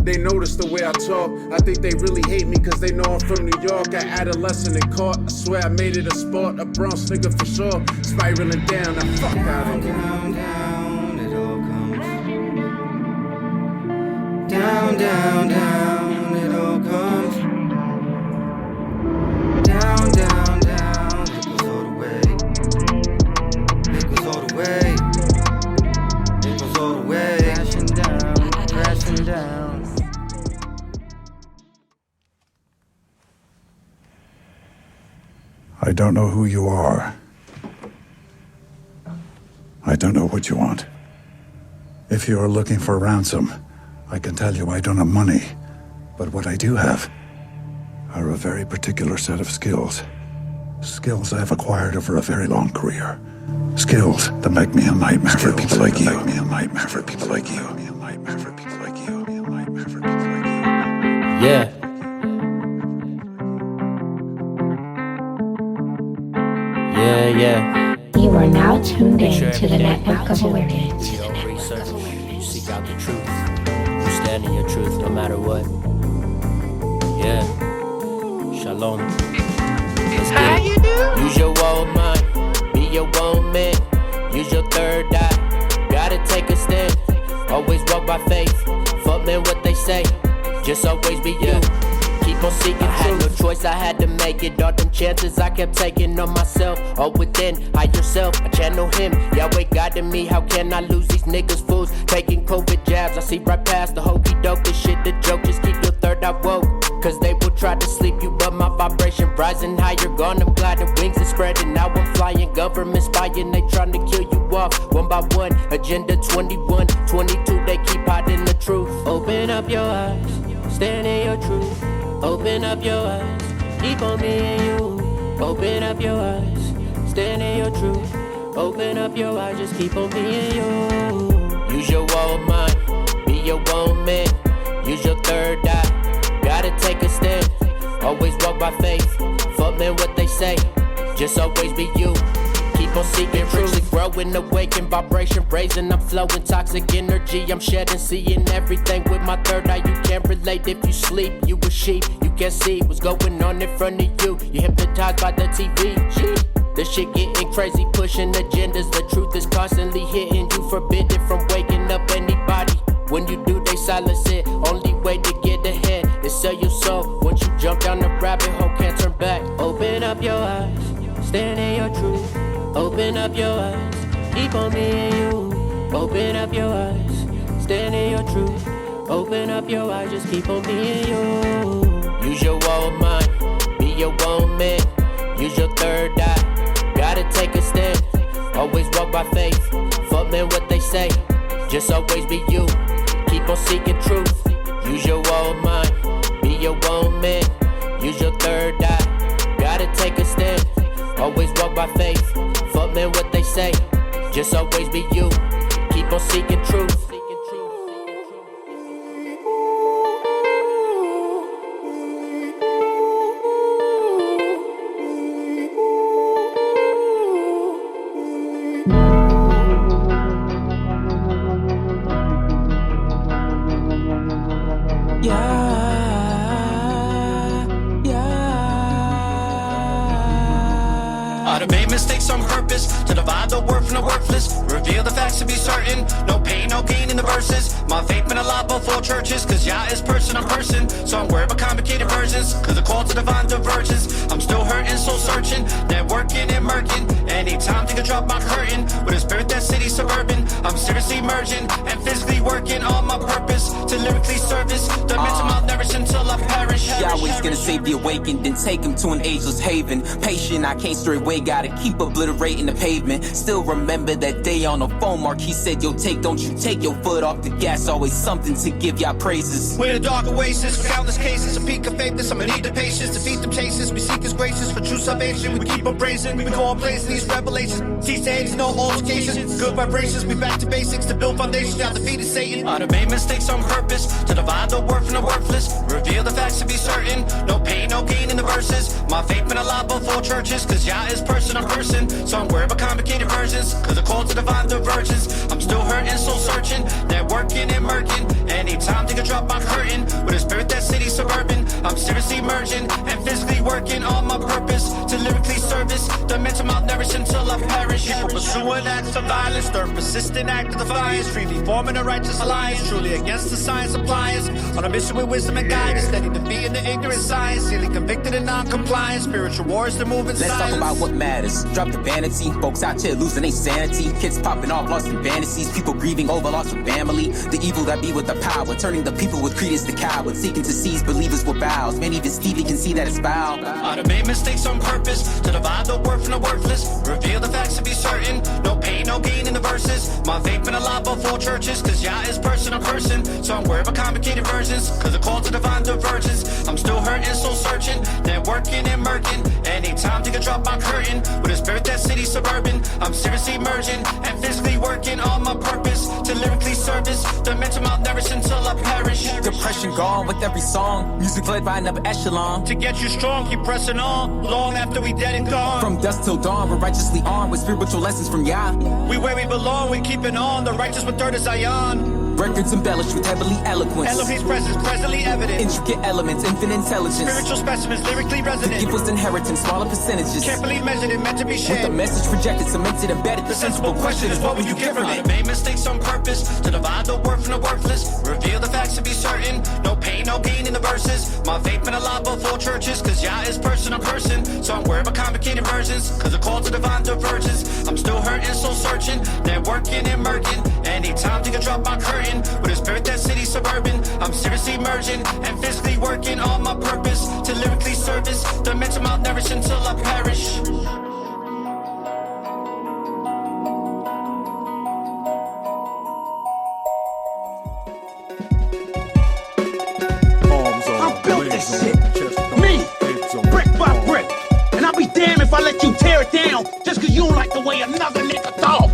They notice the way I talk. I think they really hate me cause they know I'm from New York. At adolescent and caught. I swear I made it a sport. A Bronx nigga for sure. Spiraling down, I fuck out of here. Down, down, it all comes. Down, down, down, it all comes. Down, down, down, it goes all the way. It goes all the way. It goes all the way. Crashing down, crashing down. I don't know who you are. I don't know what you want. If you are looking for ransom, I can tell you I don't have money. But what I do have are a very particular set of skills. Skills I've acquired over a very long career. Skills that make me a nightmare for people like you. Make me a nightmare for people like you. Make me a nightmare for people like you. Make me a nightmare for people like you. Yeah. Yeah. You are now tuned in to the network of awareness. Do your research. You seek out the truth. You stand in your truth no matter what. Yeah. Shalom. How you do? Use your own mind. Be your own man. Use your third eye. Gotta take a stand. Always walk by faith. Fuck man what they say. Just always be you. Keep on seeking truth. I had no choice, I had to make it. All them chances I kept taking on myself. All within, hide yourself, I channel him. Yahweh guiding me, how can I lose these niggas fools? Taking COVID jabs, I see right past the hokey doke. This shit the joke, just keep your third eye woke. Cause they will try to sleep you, but my vibration rising higher. Gone, I'm gliding, wings are spreading. Now I'm flying, government spying. They trying to kill you off, one by one. Agenda 21, 22, they keep hiding the truth. Open up your eyes, stand in your truth. Open up your eyes, keep on being you. Open up your eyes, stand in your truth. Open up your eyes, just keep on being you. Use your own mind, be your own man. Use your third eye, gotta take a stand. Always walk by faith, fuck man what they say. Just always be you. Keep on seeking truth, growing, awaken, vibration raising. I'm flowing toxic energy, I'm shedding, seeing everything with my third eye. You can't relate if you sleep, you a sheep. You can't see what's going on in front of you. You're hypnotized by the TV. This shit getting crazy, pushing agendas. The truth is constantly hitting you, forbidden from waking up anybody. When you do, they silence it. Only way to get ahead is sell your soul. Once you jump down the rabbit hole, can't turn back. Open up your eyes, stand in your truth. Open up your eyes, keep on being you. Open up your eyes, stand in your truth. Open up your eyes, just keep on being you. Use your own mind, be your own man. Use your third eye, gotta take a stand. Always walk by faith, fuck man what they say. Just always be you, keep on seeking truth. Use your own mind, be your own man. Use your third eye, gotta take a stand. Always walk by faith, fuck man what they say. Just always be you, keep on seeking truth. I made mistakes on purpose to divide the worth from the worthless. Reveal the facts to be certain. No pain, no gain in the verses. My faith been alive before churches. Cause Yah is person on person. So I'm worried about complicated versions. Cause the call to divine divergence. I'm still hurting, soul searching. Networking and murking. Anytime think I drop my curtain. With a spirit that city suburban. I'm seriously merging and physically working on my purpose. To lyrically service the mental malnourished until I perish. Yahweh's gonna save the awakened and take him to an ageless haven. Patient, I can't stray away, gotta keep obliterating the pavement. Still remember that day on the phone mark, he said, yo, don't you take your foot off the gas. Always something to give y'all praises. We're the dark oasis for countless cases. A peak of faithless, I'ma need the patience. Defeat them chases, we seek his graces. For true salvation, we keep on praising. We go on blazing these revelations. Teach the age, no altercations. Good vibrations, we back to basics. To build foundations, y'all defeated Satan. I done made mistakes on purpose. To divide the worth from the worthless. Reveal the facts to be certain. No pain, no gain in the verses. My faith been alive before churches. Cause Yah is person on person. So I'm worried about complicated versions. Cause the call to divine divergence. I'm still hurting, soul searching. Networking and murking. Anytime think I drop my curtain. With a spirit that city suburban. I'm seriously merging and physically working on my purpose. To lyrically service the mental malnourished until I perish. People pursuing acts of violence. Third persistent act of defiance. Freely forming a righteous alliance. Truly against the science appliance. On a mission with wisdom and guidance. Steady defeating the ignorant science. Sealy convicted and non-compliant. Spiritual wars to move in silence. Let's talk about what matters. Drop the vanity. Folks out here losing their sanity. Kids popping off, lost in fantasies. People grieving over loss of family. The evil that be with the power. Turning the people with credence to cowards. Seeking to seize believers with vows. Man, even Stevie can see that it's foul. I done made mistakes on purpose. To divide the worth from the worthless. Reveal the facts to be certain. No pain, no gain in the verses. My faith been alive before churches. Cause Yah is person on person. So I'm worried about complicated versions. Cause the call to divine divergence. I'm still hurting, soul searching. Networking and murking. Anytime think I drop my curtain. With a spirit that city suburban. I'm seriously merging and physically working on my purpose. To lyrically service the mental malnourished until I perish. Depression gone with every song. Music led by another echelon. To get you strong, keep pressing on. Long after we dead and gone. From dusk till dawn, we're righteously armed with spiritual lessons from Yah. We where we belong, we keep it on. The righteous with third of Zion. Records embellished with heavenly eloquence. Elohim's presence presently evident. Intricate elements, infinite intelligence. Spiritual specimens lyrically resonant. The gift was inheritance, smaller percentages. Carefully measured and meant to be shared. With the message projected, cemented, embedded. The sensible question is, what will you give from it? I made mistakes on purpose. To divide the worth from the worthless. Reveal the facts to be certain. No pain, no gain in the verses. My faith been alive before churches. Cause Yah is person on person. So I'm worried about complicated versions. Cause the call to divine divergence. I'm still hurting, soul searching. Networking and murking. Anytime think I drop my curtain. With a spirit that city suburban. I'm seriously merging and physically working on my purpose. To lyrically service the mental malnourished until I perish. I built this shit. Me. Brick by brick. And I'll be damned if I let you tear it down just cause you don't like the way another nigga talk.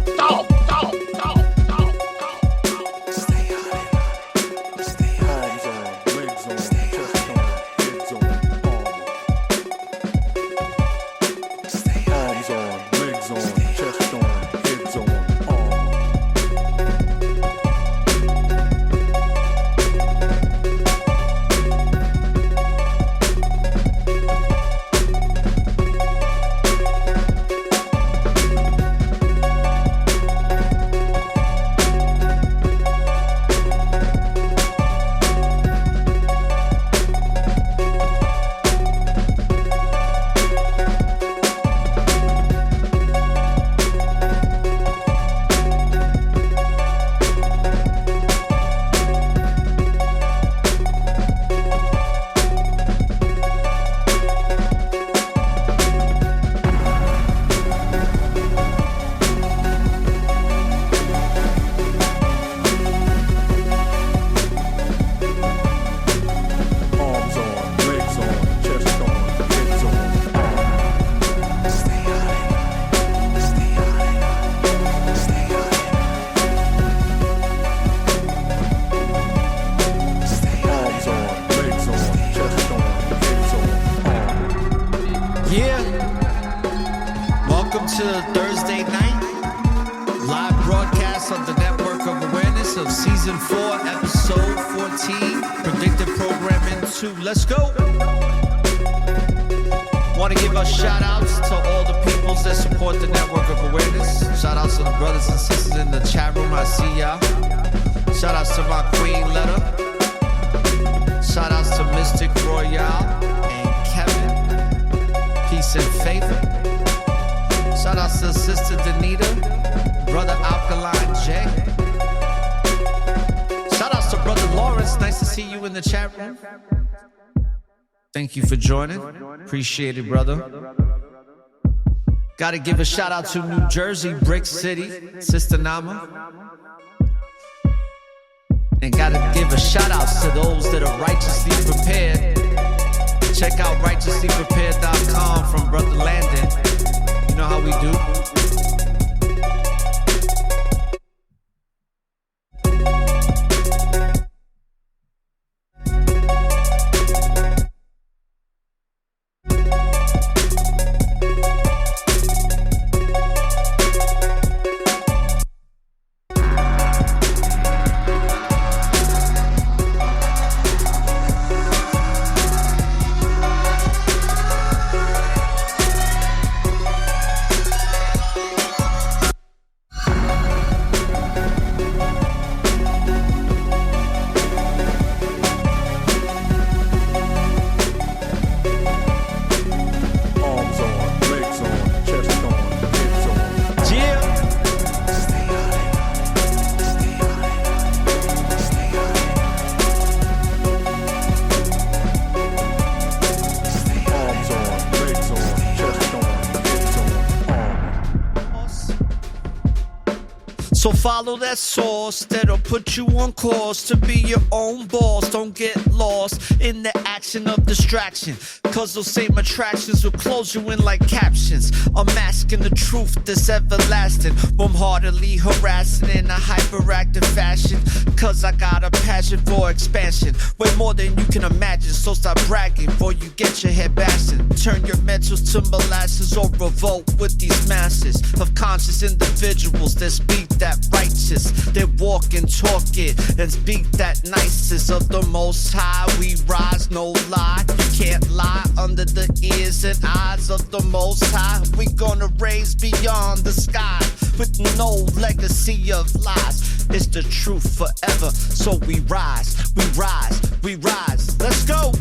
to Thursday night live broadcast of the Network of Awareness of Season 4, Episode 14, Predictive Programming 2. Let's go! Want to give a shout outs to all the peoples that support the Network of Awareness. Shout outs to the brothers and sisters in the chat room. I see y'all. Shout outs to my Queen Letter. Shout outs to Mystic Royale and Kevin. Peace and favor. Shout outs to Sister Danita, Brother Alkaline J. Shout outs to Brother Lawrence. Nice to see you in the chat room. Thank you for joining. Appreciate it, brother. Gotta give a shout out to New Jersey, Brick City, Sister Nama. And gotta give a shout out to those that are righteously prepared. Check out righteouslyprepared.com from Brother Landon. You know how we do. So follow that source that'll put you on course to be your own boss. Don't get lost in the action of distraction, cause those same attractions will close you in like captions. Unmasking the truth that's everlasting, warm-heartedly harassing in a hyperactive fashion, cause I got a passion for expansion, way more than you can imagine. So stop bragging before you get your head bashing. Turn your mentals to molasses or revolt with these masses of conscious individuals that speak that righteous, that walk and talk it and speak that nicest of the Most High. We rise, no lie, you can't lie under the ears and eyes of the Most High. We gonna raise beyond the sky with no legacy of lies. It's the truth forever, so we rise, we rise, we rise. Let's go!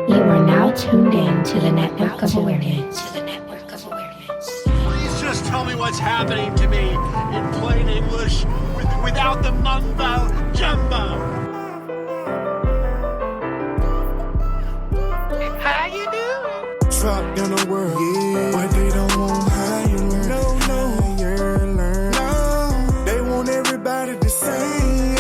You are now tuned in to the Network of Awareness. Please just tell me what's happening to me in plain English without the mumbo jumbo. How you doing? Trapped in a world, but they don't want how you learn. No, they want everybody the same.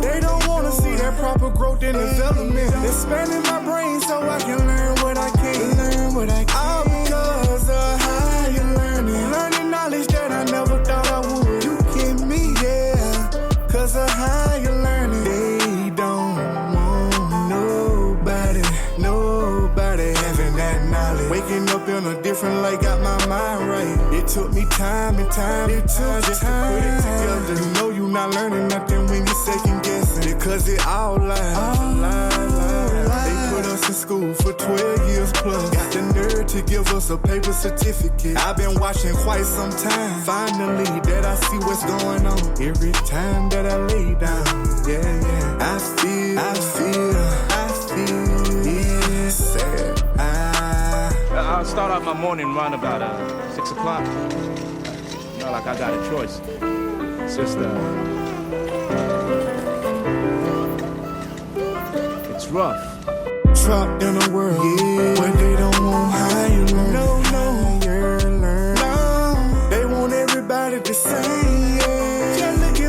They don't want to see that proper growth and development. Expanding my brain so I can learn what I can. All because of how you learning knowledge that I never thought I would. You get me, yeah, cause of how you learning. They don't want nobody having that knowledge. Waking up in a different light, got my mind right. It took me time just to put it together. You know you not learning nothing when you second guessing, because it all lies. They put us in school for 12 years plus. Got the nerve to give us a paper certificate. I've been watching quite some time. Finally, that I see what's going on. Every time that I lay down, yeah, I feel, yeah, sad. I'll start out my morning run about 6 o'clock. Not like I got a choice. It's just it's rough. Trapped in a world, where they don't want how you learn. No, they want everybody the same.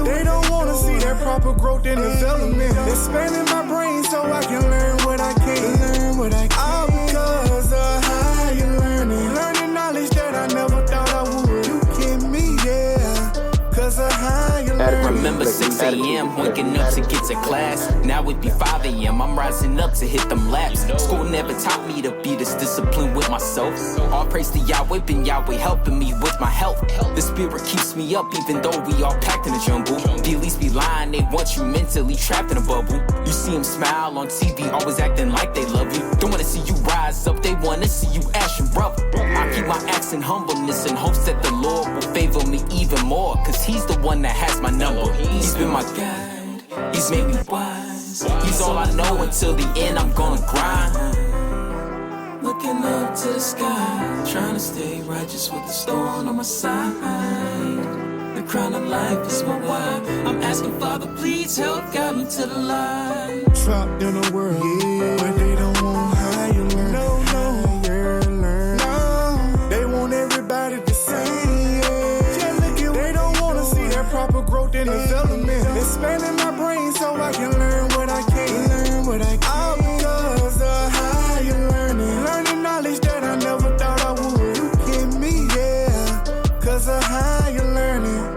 They don't want to see that proper growth and development. Expanding my brain so I can learn what I can. All because of how you learning. Learning knowledge that I never thought I would. You get me, yeah. Cause of how you learning. Remember 6 a.m. waking up to get to class. Now it be 5 a.m. I'm rising up to hit them laps. School never taught me to be this disciplined with myself. All praise to Yahweh, been Yahweh helping me with my health. The spirit keeps me up even though we all packed in the jungle. The elites be lying, they want you mentally trapped in a bubble. You see them smile on TV, always acting like they love you. Don't wanna see you rise up, they wanna see you ash and rubble. I keep my acts in humbleness in hopes that the Lord will favor me even more. Cause he's the one that has my number. He's been my guide, he's made me wise. He's all I know until the end, I'm gonna grind. Looking up to the sky, trying to stay righteous with the storm on my side. The crown of life is my why. I'm asking Father, please help guide me to the light. Trapped in a world, where they don't want how you learn. No, they want everybody the same. They don't want to see that proper growth and development. Expanding my brain so I can learn what I can. All because of how you learning. Learning knowledge that I never thought I would. You get me, yeah. Cause of how you learning.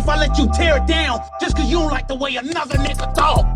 I let you tear it down just cause you don't like the way another nigga talk.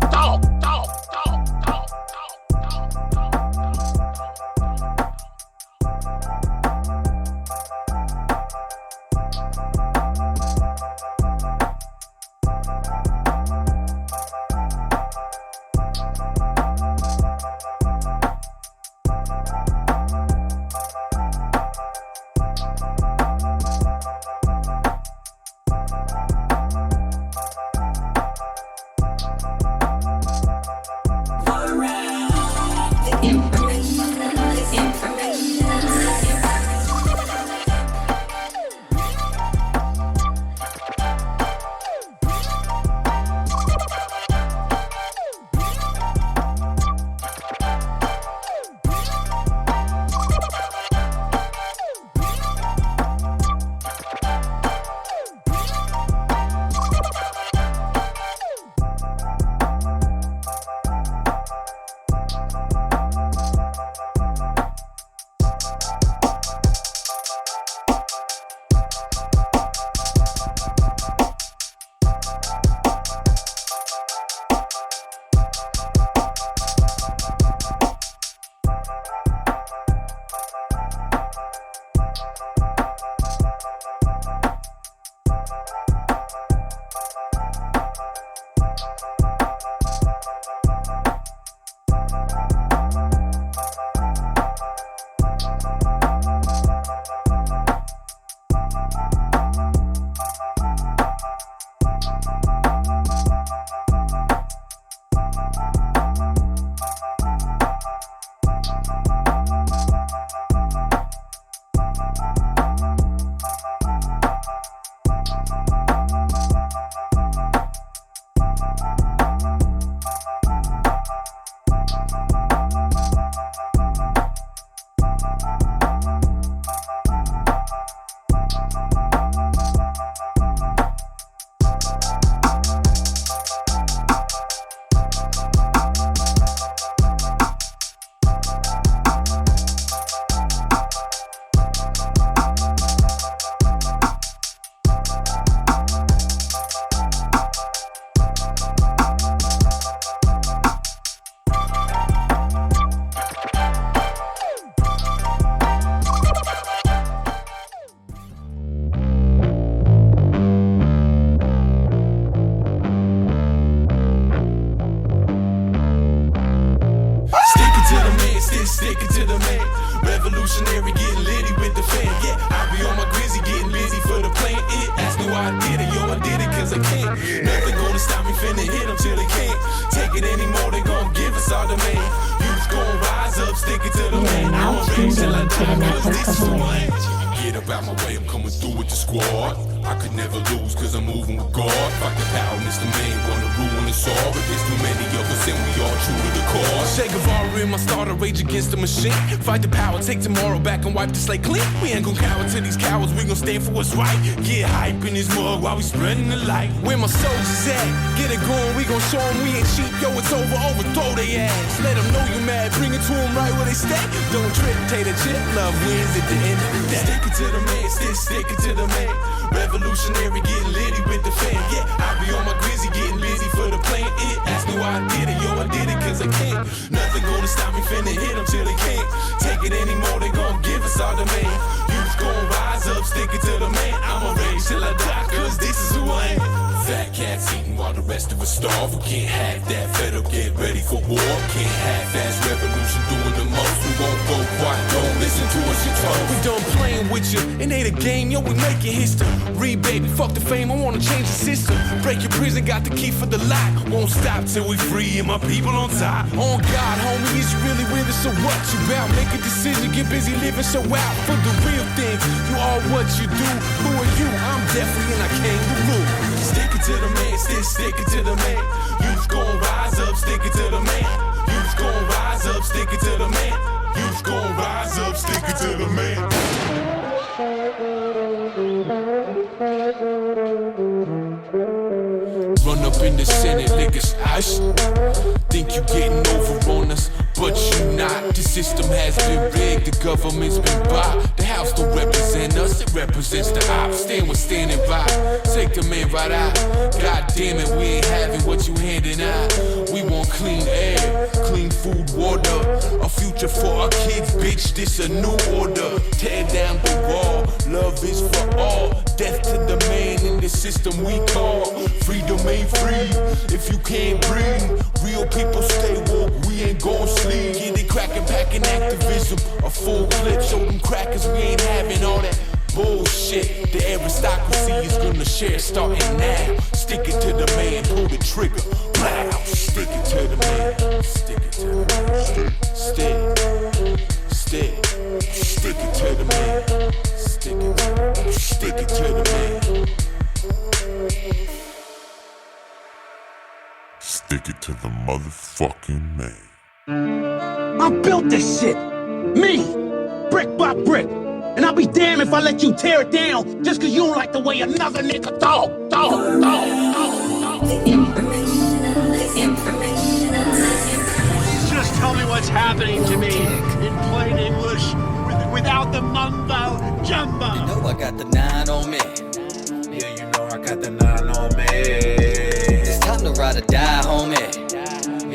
why I did it, yo, I did it cause I can't. Nothing gonna stop me, finna hit them till they can't take it anymore, they gon' give us all the man. You just gon' rise up, stick it to the man. I'ma raise till I die, cause this is who I am. Get up out my way, I'm coming through with the squad. I could never lose cause I'm moving with God. Fight the power, Mr. Man, wanna ruin us all. But there's too many of us and we all true to the cause. Che Guevara in my starter, rage against the machine. Fight the power, take tomorrow back and wipe the slate clean. We ain't gon' cower to these cowards, we gon' stand for what's right. Get hype in this mug while we spreading the light. Where my soldiers at? Get it going, we gon' show them we ain't cheap. Yo, it's over, overthrow they ass. Let them know you mad, bring it to them right where they stay. Don't trip, take the chip, love wins at the end of the day. Stick it to the man, stick it to the man. Revolutionary, getting litty with the fan. Yeah, I be on my grizzy, getting busy for the plan. It ask me why I did it, yo, I did it cause I can't. Nothing gonna stop me, finna hit them till they can't take it anymore, they gon' give us all the man. You just gon' rise up, stick it to the man. I'ma rage till I die, cause this is who I am. Fat cats eating while the rest of us starve. We can't have that, fed up, get ready for war. Can't have fast revolution doing the most. We won't go quiet, don't listen to us, you told. We done playing with you, it ain't a game, yo, we making history. Read baby, fuck the fame, I wanna change the system. Break your prison, got the key for the lock. Won't stop till we free and my people on top. On God, homie, is you really with us, so what you bout? Make a decision, get busy living, so out for the real things. You are what you do, who are you? I'm definitely and I came to rule. Stick it to the man, stick it to the man. You just gon' rise up, stick it to the man. You just gon' rise up, stick it to the man. You just gon' rise up, stick it to the man. Run up in the Senate, niggas, ice. Think you getting over on us, but you not. The system has been rigged, the government's been bought. The house don't represent us, it represents the ops. Stand with standing by, take the man right out. God damn it, we ain't having what you handing out. We want clean air, clean food, water. A future for our kids, bitch, this a new order. Tear down the wall, love is for all. Death to the man in the system we call. Freedom ain't free if you can't breathe. Real people stay woke, we ain't gon' sleep. Get it crackin', packin' activism. A full clip, show them crackers, we ain't having all that bullshit. The aristocracy is gonna share starting now. Stick it to the man, pull the trigger. Wow, stick it to the man. Stick it to the man. Stick it to the man. Stick it to the man. Stick it to the motherfucking man. I built this shit. Me. Brick by brick. And I'll be damned if I let you tear it down just cause you don't like the way another nigga talk. Just tell me what's happening to me in plain English without the mumbo jumbo. You know I got the 9 on me. Yeah, you know I got the 9 on me. It's time to ride or die, homie.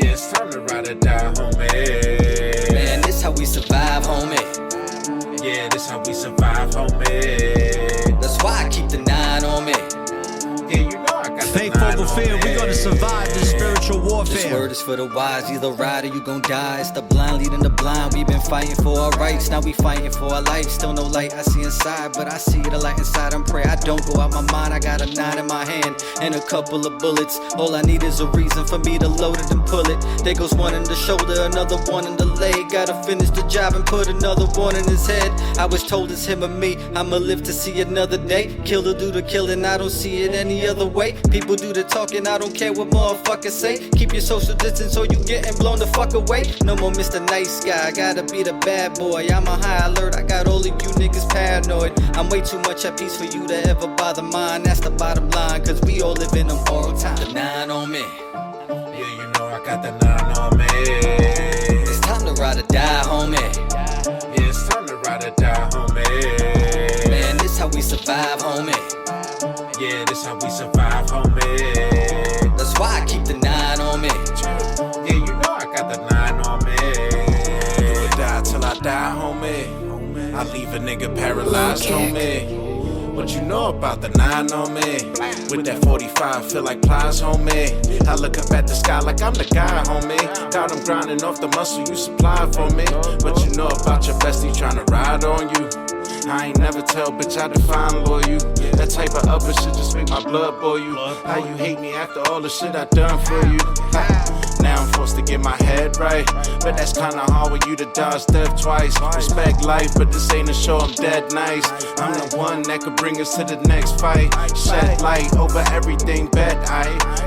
Yeah, it's time to ride or die, homie. Man, this how we survive, homie. Yeah, this how we survive, homie. That's why I keep the 9 on me. Yeah, you know I got faith over fear, we gonna survive this spiritual warfare. This word is for the wise, either ride or you gon' die. It's the blind leading the blind. We've been fighting for our rights, now we fighting for our life. Still no light I see inside, but I see the light inside and pray I don't go out my mind. I got a 9 in my hand and a couple of bullets. All I need is a reason for me to load it and pull it. There goes one in the shoulder, another one in the leg. Gotta finish the job and put another one in his head. I was told it's him or me, I'ma live to see another day. Killer do the killing, I don't see it any other way. People do the talking, I don't care what motherfuckers say. Keep your social distance or you getting blown the fuck away. No more Mr. Nice Guy, I gotta be the bad boy. I'm on high alert, I got all of you niggas paranoid. I'm way too much at peace for you to ever bother mine. That's the bottom line, cause we all live in them borrowed time. The 9 on me. Yeah, you know I got the 9 on me. It's time to ride or die, homie. Yeah, it's time to ride or die, homie. Man, this how we survive, homie. Yeah, this how we survive, homie. That's why I keep the 9 on me. Yeah, you know I got the 9 on me. Do or die till I die, homie. I leave a nigga paralyzed, homie. What you know about the 9 on me? With that 45, feel like plies, homie. I look up at the sky like I'm the guy, homie. Got him grinding off the muscle you supply for me. What you know about your bestie trying to ride on you? I ain't never tell, bitch, I define loyal. That type of upper shit just make my blood boil you. How you hate me after all the shit I done for you? Now I'm forced to get my head right, but that's kinda hard with you to dodge death twice. Respect life, but this ain't a show, I'm dead nice. I'm the one that could bring us to the next fight. Shed light over everything bad,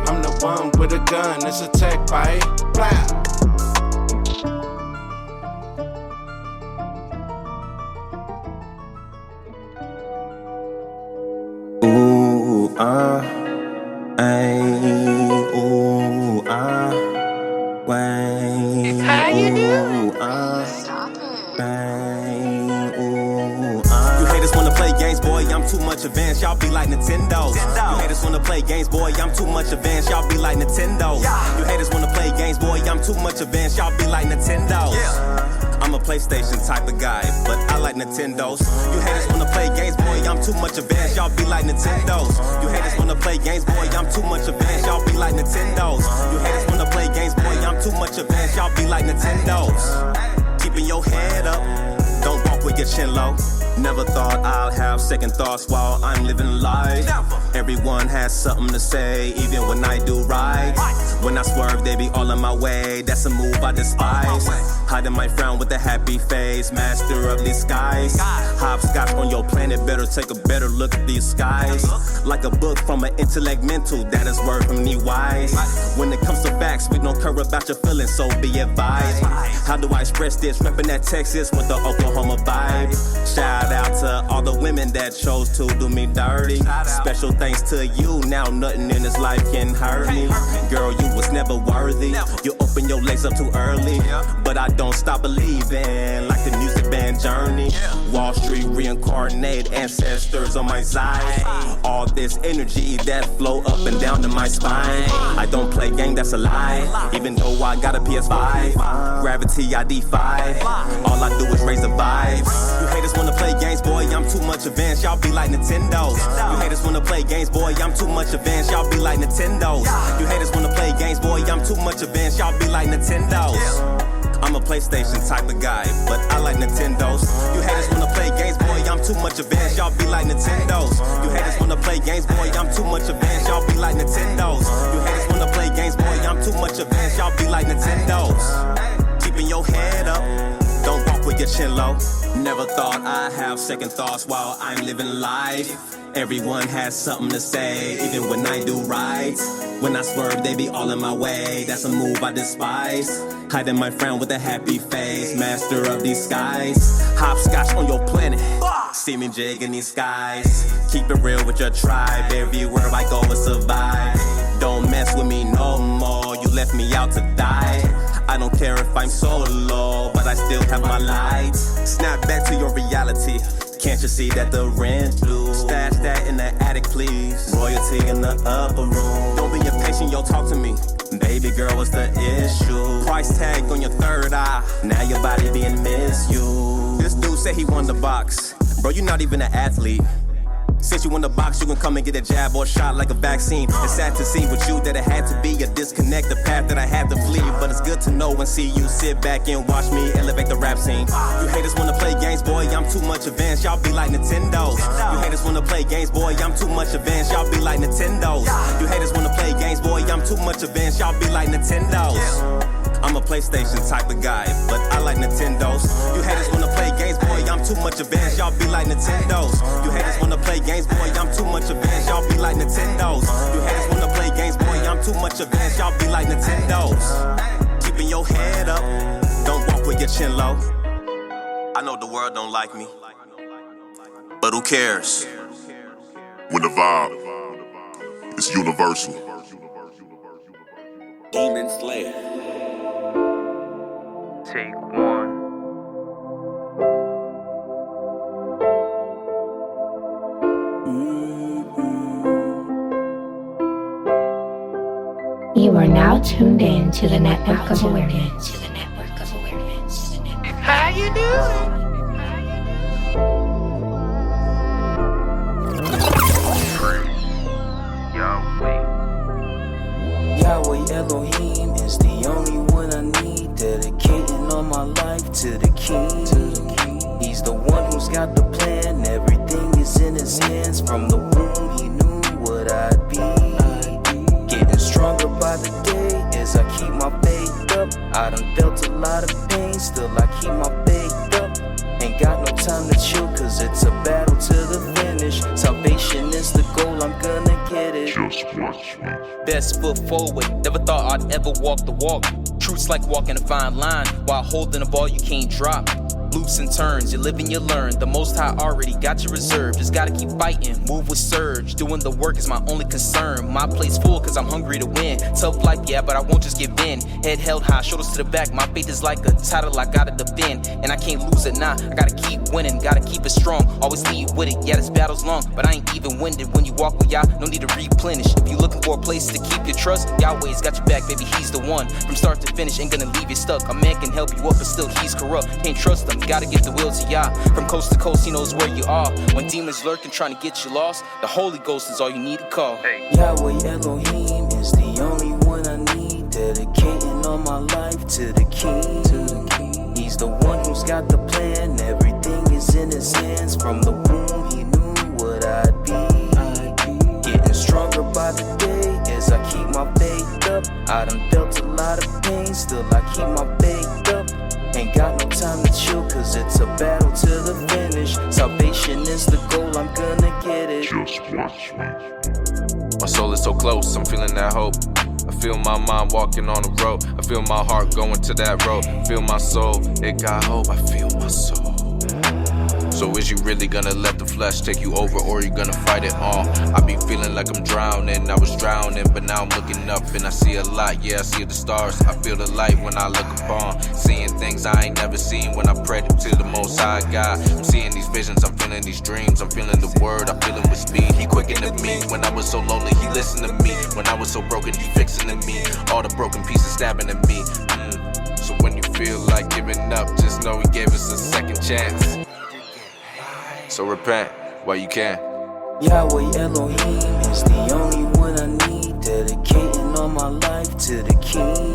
I'm the one with a gun, it's a tech bite. Blah. Wait. How you doing? Stop it. You haters wanna play games, boy, I'm too much advanced, y'all be like Nintendo. You haters wanna play games, boy, I'm too much advanced, y'all be like Nintendo. You haters wanna play games, boy, I'm too much advanced, y'all be like Nintendo. I'm a PlayStation type of guy, but I like Nintendos. You haters wanna play games, boy, I'm too much advanced, y'all be like Nintendos. You haters wanna play games, boy, I'm too much advanced, y'all be like Nintendos. You haters wanna play games, boy, I'm too much advanced, y'all be like Nintendos. Keeping your head up, don't walk with your chin low. Never thought I'll have second thoughts while I'm living life. Everyone has something to say, even when I do right. When I swerve, they be all in my way. That's a move I despise. Hiding my frown with a happy face, master of these skies. Hopscotch on your planet, better take a better look at these skies. Like a book from an intellect mental, that is word from me wise. When it comes to facts, we don't care about your feelings, so be advised. How do I express this? Reppin' that Texas with the Oklahoma vibe. Shout out to all the women that chose to do me dirty. Special thanks to you, now nothing in this life can hurt me. Girl, you was never worthy. You open your legs up too early, but I don't stop believing, like the music band Journey. Wall Street reincarnate ancestors on my side. All this energy that flow up and down to my spine. I don't play game, that's a lie, even though I got a PS5. Gravity I defy, all I do is raise the vibes. You haters wanna play games, boy, I'm too much advanced, y'all be like Nintendos. You haters wanna play games, boy, I'm too much advanced, y'all be like Nintendos. You haters wanna play games, boy, I'm too much advanced, y'all be like Nintendos. I'm a PlayStation type of guy, but I like Nintendos. You haters wanna play games, boy, I'm too much advanced, y'all be like Nintendos. You haters wanna play games, boy, I'm too much advanced, y'all be like Nintendos. You haters wanna play games, boy, I'm too much advanced, y'all be like Nintendos. Keeping your head up, don't walk with your chin low. Never thought I'd have second thoughts while I'm living life. Everyone has something to say, even when I do right. When I swerve, they be all in my way. That's a move I despise. Hiding my frown with a happy face, master of these skies. Hopscotch on your planet, see me jig in these skies. Keep it real with your tribe, everywhere I go I survive. Don't mess with me no more, you left me out to die. I don't care if I'm solo, but I still have my light. Snap back to your reality. Can't you see that the rent due? Stash that in the attic, please. Royalty in the upper room. Don't be impatient, yo, talk to me. Baby girl, what's the issue? Price tag on your third eye. Now your body being misused. This dude said he won the box. Bro, you're not even an athlete. Since you won the box, you can come and get a jab or a shot like a vaccine. It's sad to see with you that it had to be a disconnect, the path that I had to flee. But it's good to know and see you sit back and watch me elevate the rap scene. You haters wanna play games, boy, I'm too much advanced, y'all be like Nintendos. You haters wanna play games, boy, I'm too much advanced, y'all be like Nintendos. You haters wanna play games, boy, I'm too much advanced, y'all be like Nintendos. I'm a PlayStation type of guy, but I like Nintendos. You haters wanna play games, boy, I'm too much advanced, y'all be like Nintendos. You haters wanna play games, boy, I'm too much advanced, y'all be like Nintendos. You haters wanna play games, boy, I'm too much advanced, y'all be like Nintendos. Keeping your head up, don't walk with your chin low. I know the world don't like me, but who cares? When the vibe is universal. Demon Slayer. Take one. You are now tuned in to the Network of Awareness. How you doing? Yahweh Elohim is the only one I need. Dedicating all my life to the King. He's the one who's got the plan hands. From the womb, he knew what I'd be. Getting stronger by the day as I keep my faith up. I done felt a lot of pain, still I keep my faith up. Ain't got no time to chill, cause it's a battle to the finish. Salvation is the goal, I'm gonna get it. Just watch me. Best foot forward, never thought I'd ever walk the walk. Truth's like walking a fine line, while holding a ball you can't drop. Loops and turns, you live and you learn. The Most High already got you reserved. Just gotta keep fighting, move with surge. Doing the work is my only concern. My plate's full cause I'm hungry to win. Tough life, yeah, but I won't just give in. Head held high, shoulders to the back. My faith is like a title I gotta defend. And I can't lose it, nah, I gotta keep winning. Gotta keep it strong, always lead with it. Yeah, this battle's long, but I ain't even winded. When you walk with Yah, no need to replenish. If you looking for a place to keep your trust, Yahweh's got your back, baby, he's the one. From start to finish, ain't gonna leave you stuck. A man can help you up, but still he's corrupt. Can't trust him, gotta give the will to Yah. From coast to coast, he knows where you are. When demons lurking, trying to get you lost, the Holy Ghost is all you need to call. Yahweh Elohim is the only one I need. Dedicating all my life to the King. He's the one who's got the plan. Everything is in his hands. From the womb, he knew what I'd be. Getting stronger by the day as I keep my faith up. I done felt a lot of pain, still I keep my faith up. Ain't got no time to chill, cause it's a battle to the finish. Salvation is the goal, I'm gonna get it. Just watch me. My soul is so close, I'm feeling that hope. I feel my mind walking on the road. I feel my heart going to that road. I feel my soul, it got hope. I feel my soul. So is you really gonna let the flesh take you over, or you gonna fight it on? I be feeling like I'm drowning. I was drowning, but now I'm looking up and I see a lot. Yeah, I see the stars. I feel the light when I look upon. Seeing things I ain't never seen when I pray to the Most High God. I'm seeing these visions, I'm feeling these dreams. I'm feeling the word, I feel it with speed. He quickened me when I was so lonely. He listened to me when I was so broken. He fixing to me all the broken pieces stabbing at me. So when you feel like giving up, just know he gave us a second chance. So repent while you can. Yahweh Elohim is the only one I need. Dedicating all my life to the King.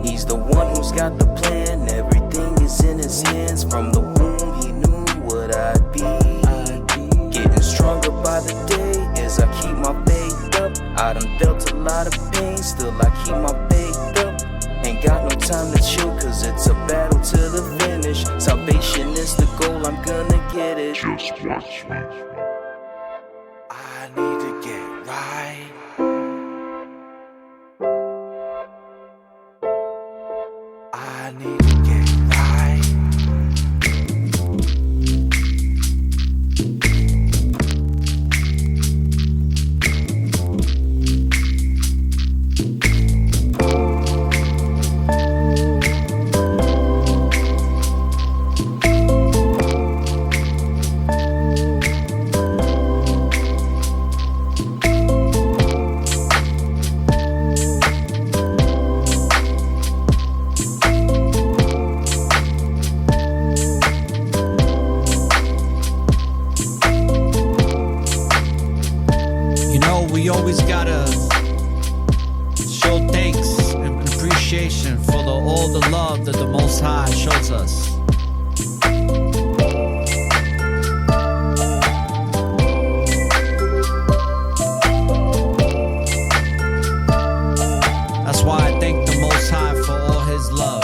He's the one who's got the plan. Everything is in his hands. From the womb, he knew what I'd be. Getting stronger by the day as I keep my faith up. I done felt a lot of pain, still I keep my faith up. Ain't got no time to chill, cause it's a battle to the finish. Salvation is the goal, I'm gonna get it. Just watch me. I need to get right. I need to get right. We always gotta show thanks and appreciation for all the love that the Most High shows us. That's why I thank the Most High for all his love.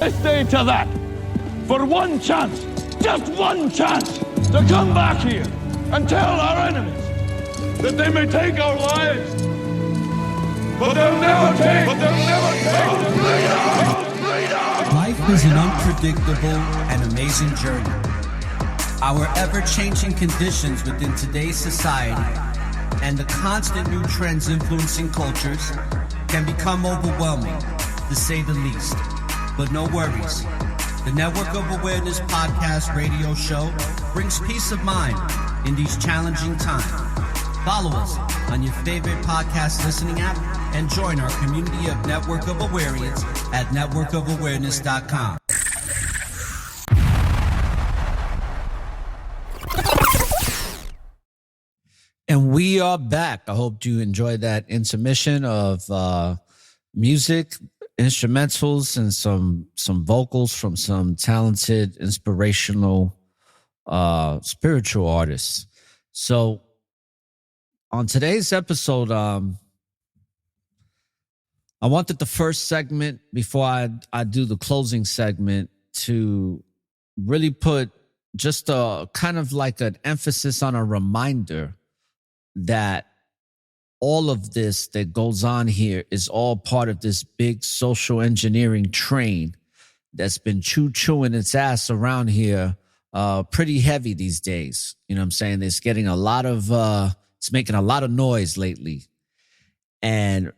estate to that for one chance, just one chance, to come back here and tell our enemies that they may take our lives, but they'll never take our freedom. Life is an unpredictable and amazing journey. Our ever-changing conditions within today's society and the constant new trends influencing cultures can become overwhelming, to say the least. But no worries. The Network of Awareness podcast radio show brings peace of mind in these challenging times. Follow us on your favorite podcast listening app and join our community of Network of Awareness at networkofawareness.com. And we are back. I hope you enjoyed that intermission of music, instrumentals, and some vocals from some talented, inspirational, spiritual artists. So on today's episode, I wanted the first segment before I do the closing segment to really put just a kind of like an emphasis on a reminder that all of this that goes on here is all part of this big social engineering train that's been chewing its ass around here pretty heavy these days. You know what I'm saying? It's getting it's making a lot of noise lately. And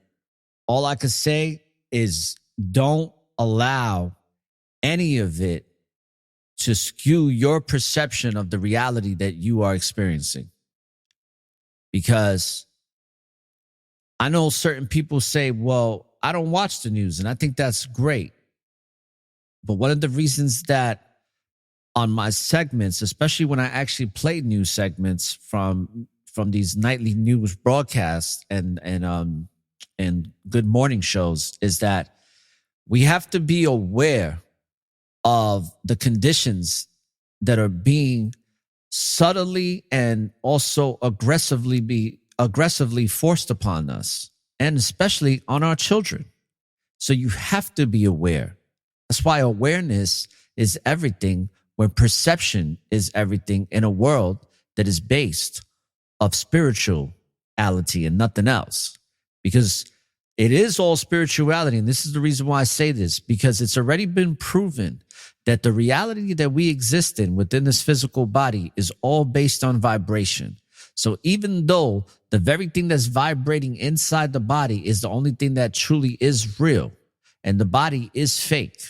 all I can say is don't allow any of it to skew your perception of the reality that you are experiencing. Because I know certain people say, well, I don't watch the news, and I think that's great. But one of the reasons that on my segments, especially when I actually play news segments from these nightly news broadcasts and good morning shows, is that we have to be aware of the conditions that are being subtly and also aggressively forced upon us, and especially on our children. So you have to be aware. That's why awareness is everything, when perception is everything in a world that is based of spirituality and nothing else. Because it is all spirituality. And this is the reason why I say this, because it's already been proven that the reality that we exist in within this physical body is all based on vibration. So even though the very thing that's vibrating inside the body is the only thing that truly is real, and the body is fake.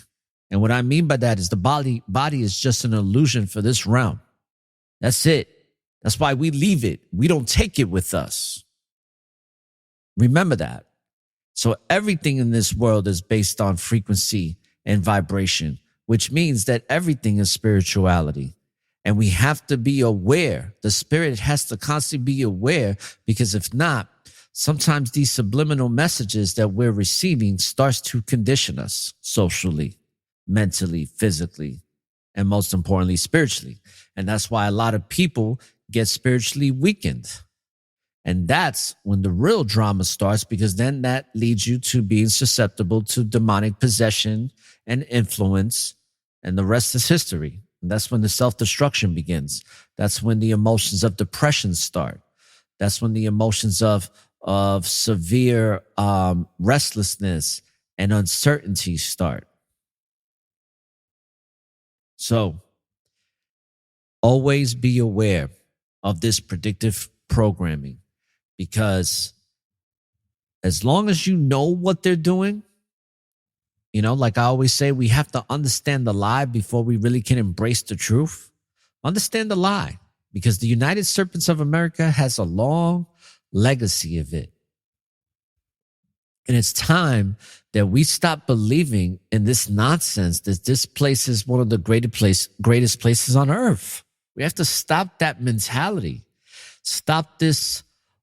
And what I mean by that is the body is just an illusion for this realm. That's it. That's why we leave it. We don't take it with us. Remember that. So everything in this world is based on frequency and vibration, which means that everything is spirituality. And we have to be aware. The spirit has to constantly be aware, because if not, sometimes these subliminal messages that we're receiving starts to condition us socially, mentally, physically, and most importantly, spiritually. And that's why a lot of people get spiritually weakened. And that's when the real drama starts, because then that leads you to being susceptible to demonic possession and influence, and the rest is history. And that's when the self-destruction begins. That's when the emotions of depression start. That's when the emotions of severe restlessness and uncertainty start. So always be aware of this predictive programming, because as long as you know what they're doing, you know, like I always say, we have to understand the lie before we really can embrace the truth. Understand the lie, because the United Serpents of America has a long legacy of it. And it's time that we stop believing in this nonsense that this place is one of the greatest places on earth. We have to stop that mentality. Stop this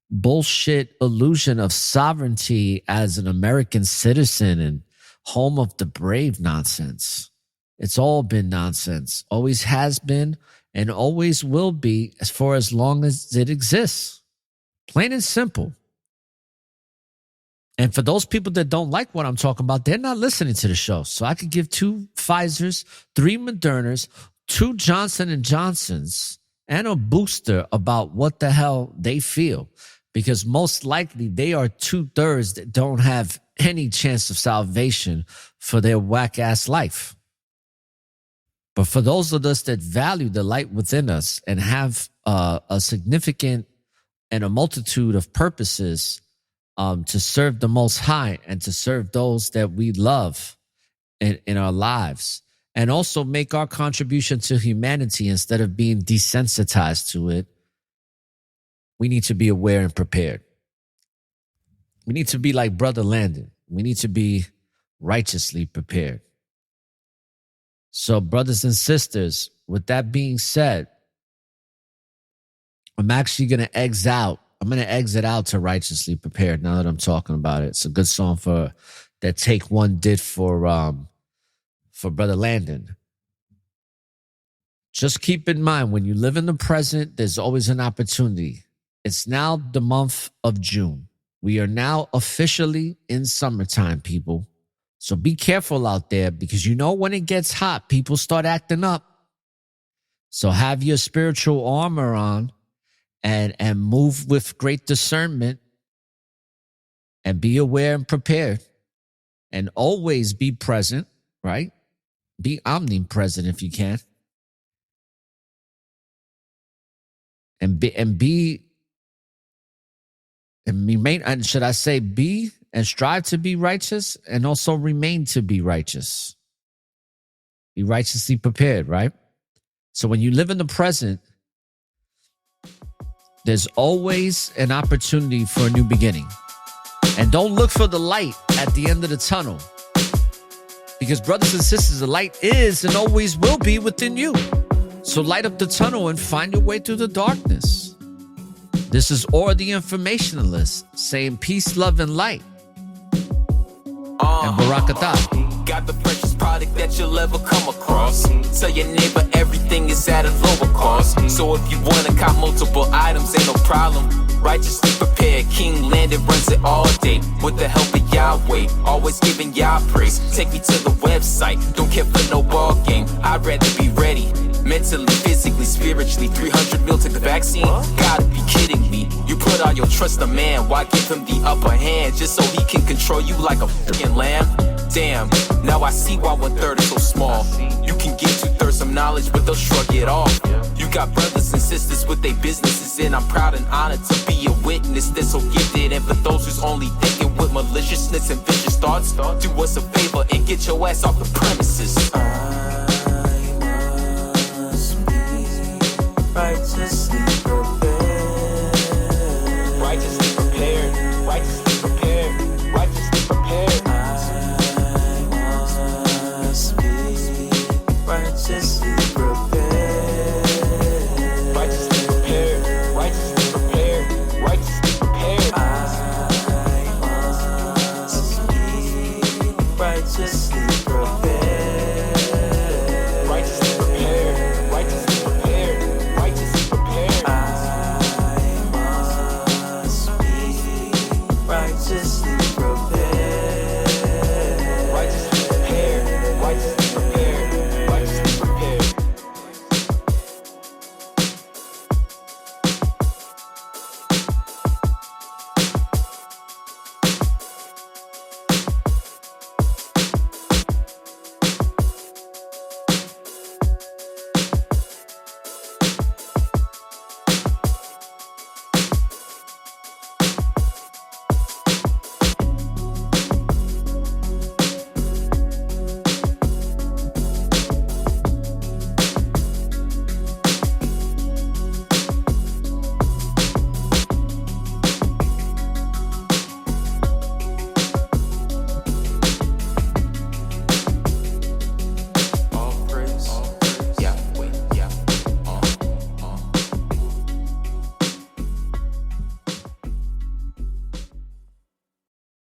bullshit illusion of sovereignty as an American citizen and home of the brave nonsense. It's all been nonsense. Always has been and always will be, for as long as it exists. Plain and simple. And for those people that don't like what I'm talking about, they're not listening to the show. So I could give 2 Pfizers, 3 Modernas, 2 Johnson & Johnsons, and a booster about what the hell they feel. Because most likely they are 2/3 that don't have any chance of salvation for their whack-ass life. But for those of us that value the light within us and have a significant and a multitude of purposes to serve the Most High and to serve those that we love in our lives, and also make our contribution to humanity instead of being desensitized to it, we need to be aware and prepared. We need to be like Brother Landon. We need to be righteously prepared. So, brothers and sisters, with that being said, I'm actually going to exit out. I'm going to exit out to Righteously Prepared now that I'm talking about it. It's a good song that Take One did for Brother Landon. Just keep in mind, when you live in the present, there's always an opportunity. It's now the month of June. We are now officially in summertime, people. So be careful out there, because you know when it gets hot, people start acting up. So have your spiritual armor on and move with great discernment and be aware and prepared and always be present, right? Be omnipresent if you can. And remain, and should I say be and strive to be righteous, and also remain to be righteous. Be righteously prepared, right? So when you live in the present, there's always an opportunity for a new beginning. And don't look for the light at the end of the tunnel. Because brothers and sisters, the light is and always will be within you. So light up the tunnel and find your way through the darkness. This is ORRA the Informationalist saying peace, love, and light. And Barakatah. Got the precious product that you'll ever come across. Tell your neighbor everything is at a lower cost. So if you wanna cop multiple items, ain't no problem. Righteously prepared, King Landon runs it all day. With the help of Yahweh, always giving Yah praise. Take me to the website, don't care for no ball game. I'd rather be ready. Mentally, physically, spiritually, 300 mil took the vaccine. Gotta be kidding me. You put all your trust in man, why give him the upper hand? Just so he can control you like a fucking lamb? Damn, now I see why 1/3 is so small. You can give 2/3 of knowledge, but they'll shrug it off. You got brothers and sisters with their businesses, and I'm proud and honored to be a witness. They're so gifted, and for those who's only thinking with maliciousness and vicious thoughts, do us a favor and get your ass off the premises. Righteously prepared. Righteously prepared. Righteously prepared. Righteously prepared. I must be righteously prepared. Righteously prepared. Righteously prepared. Righteously prepared. I must be righteously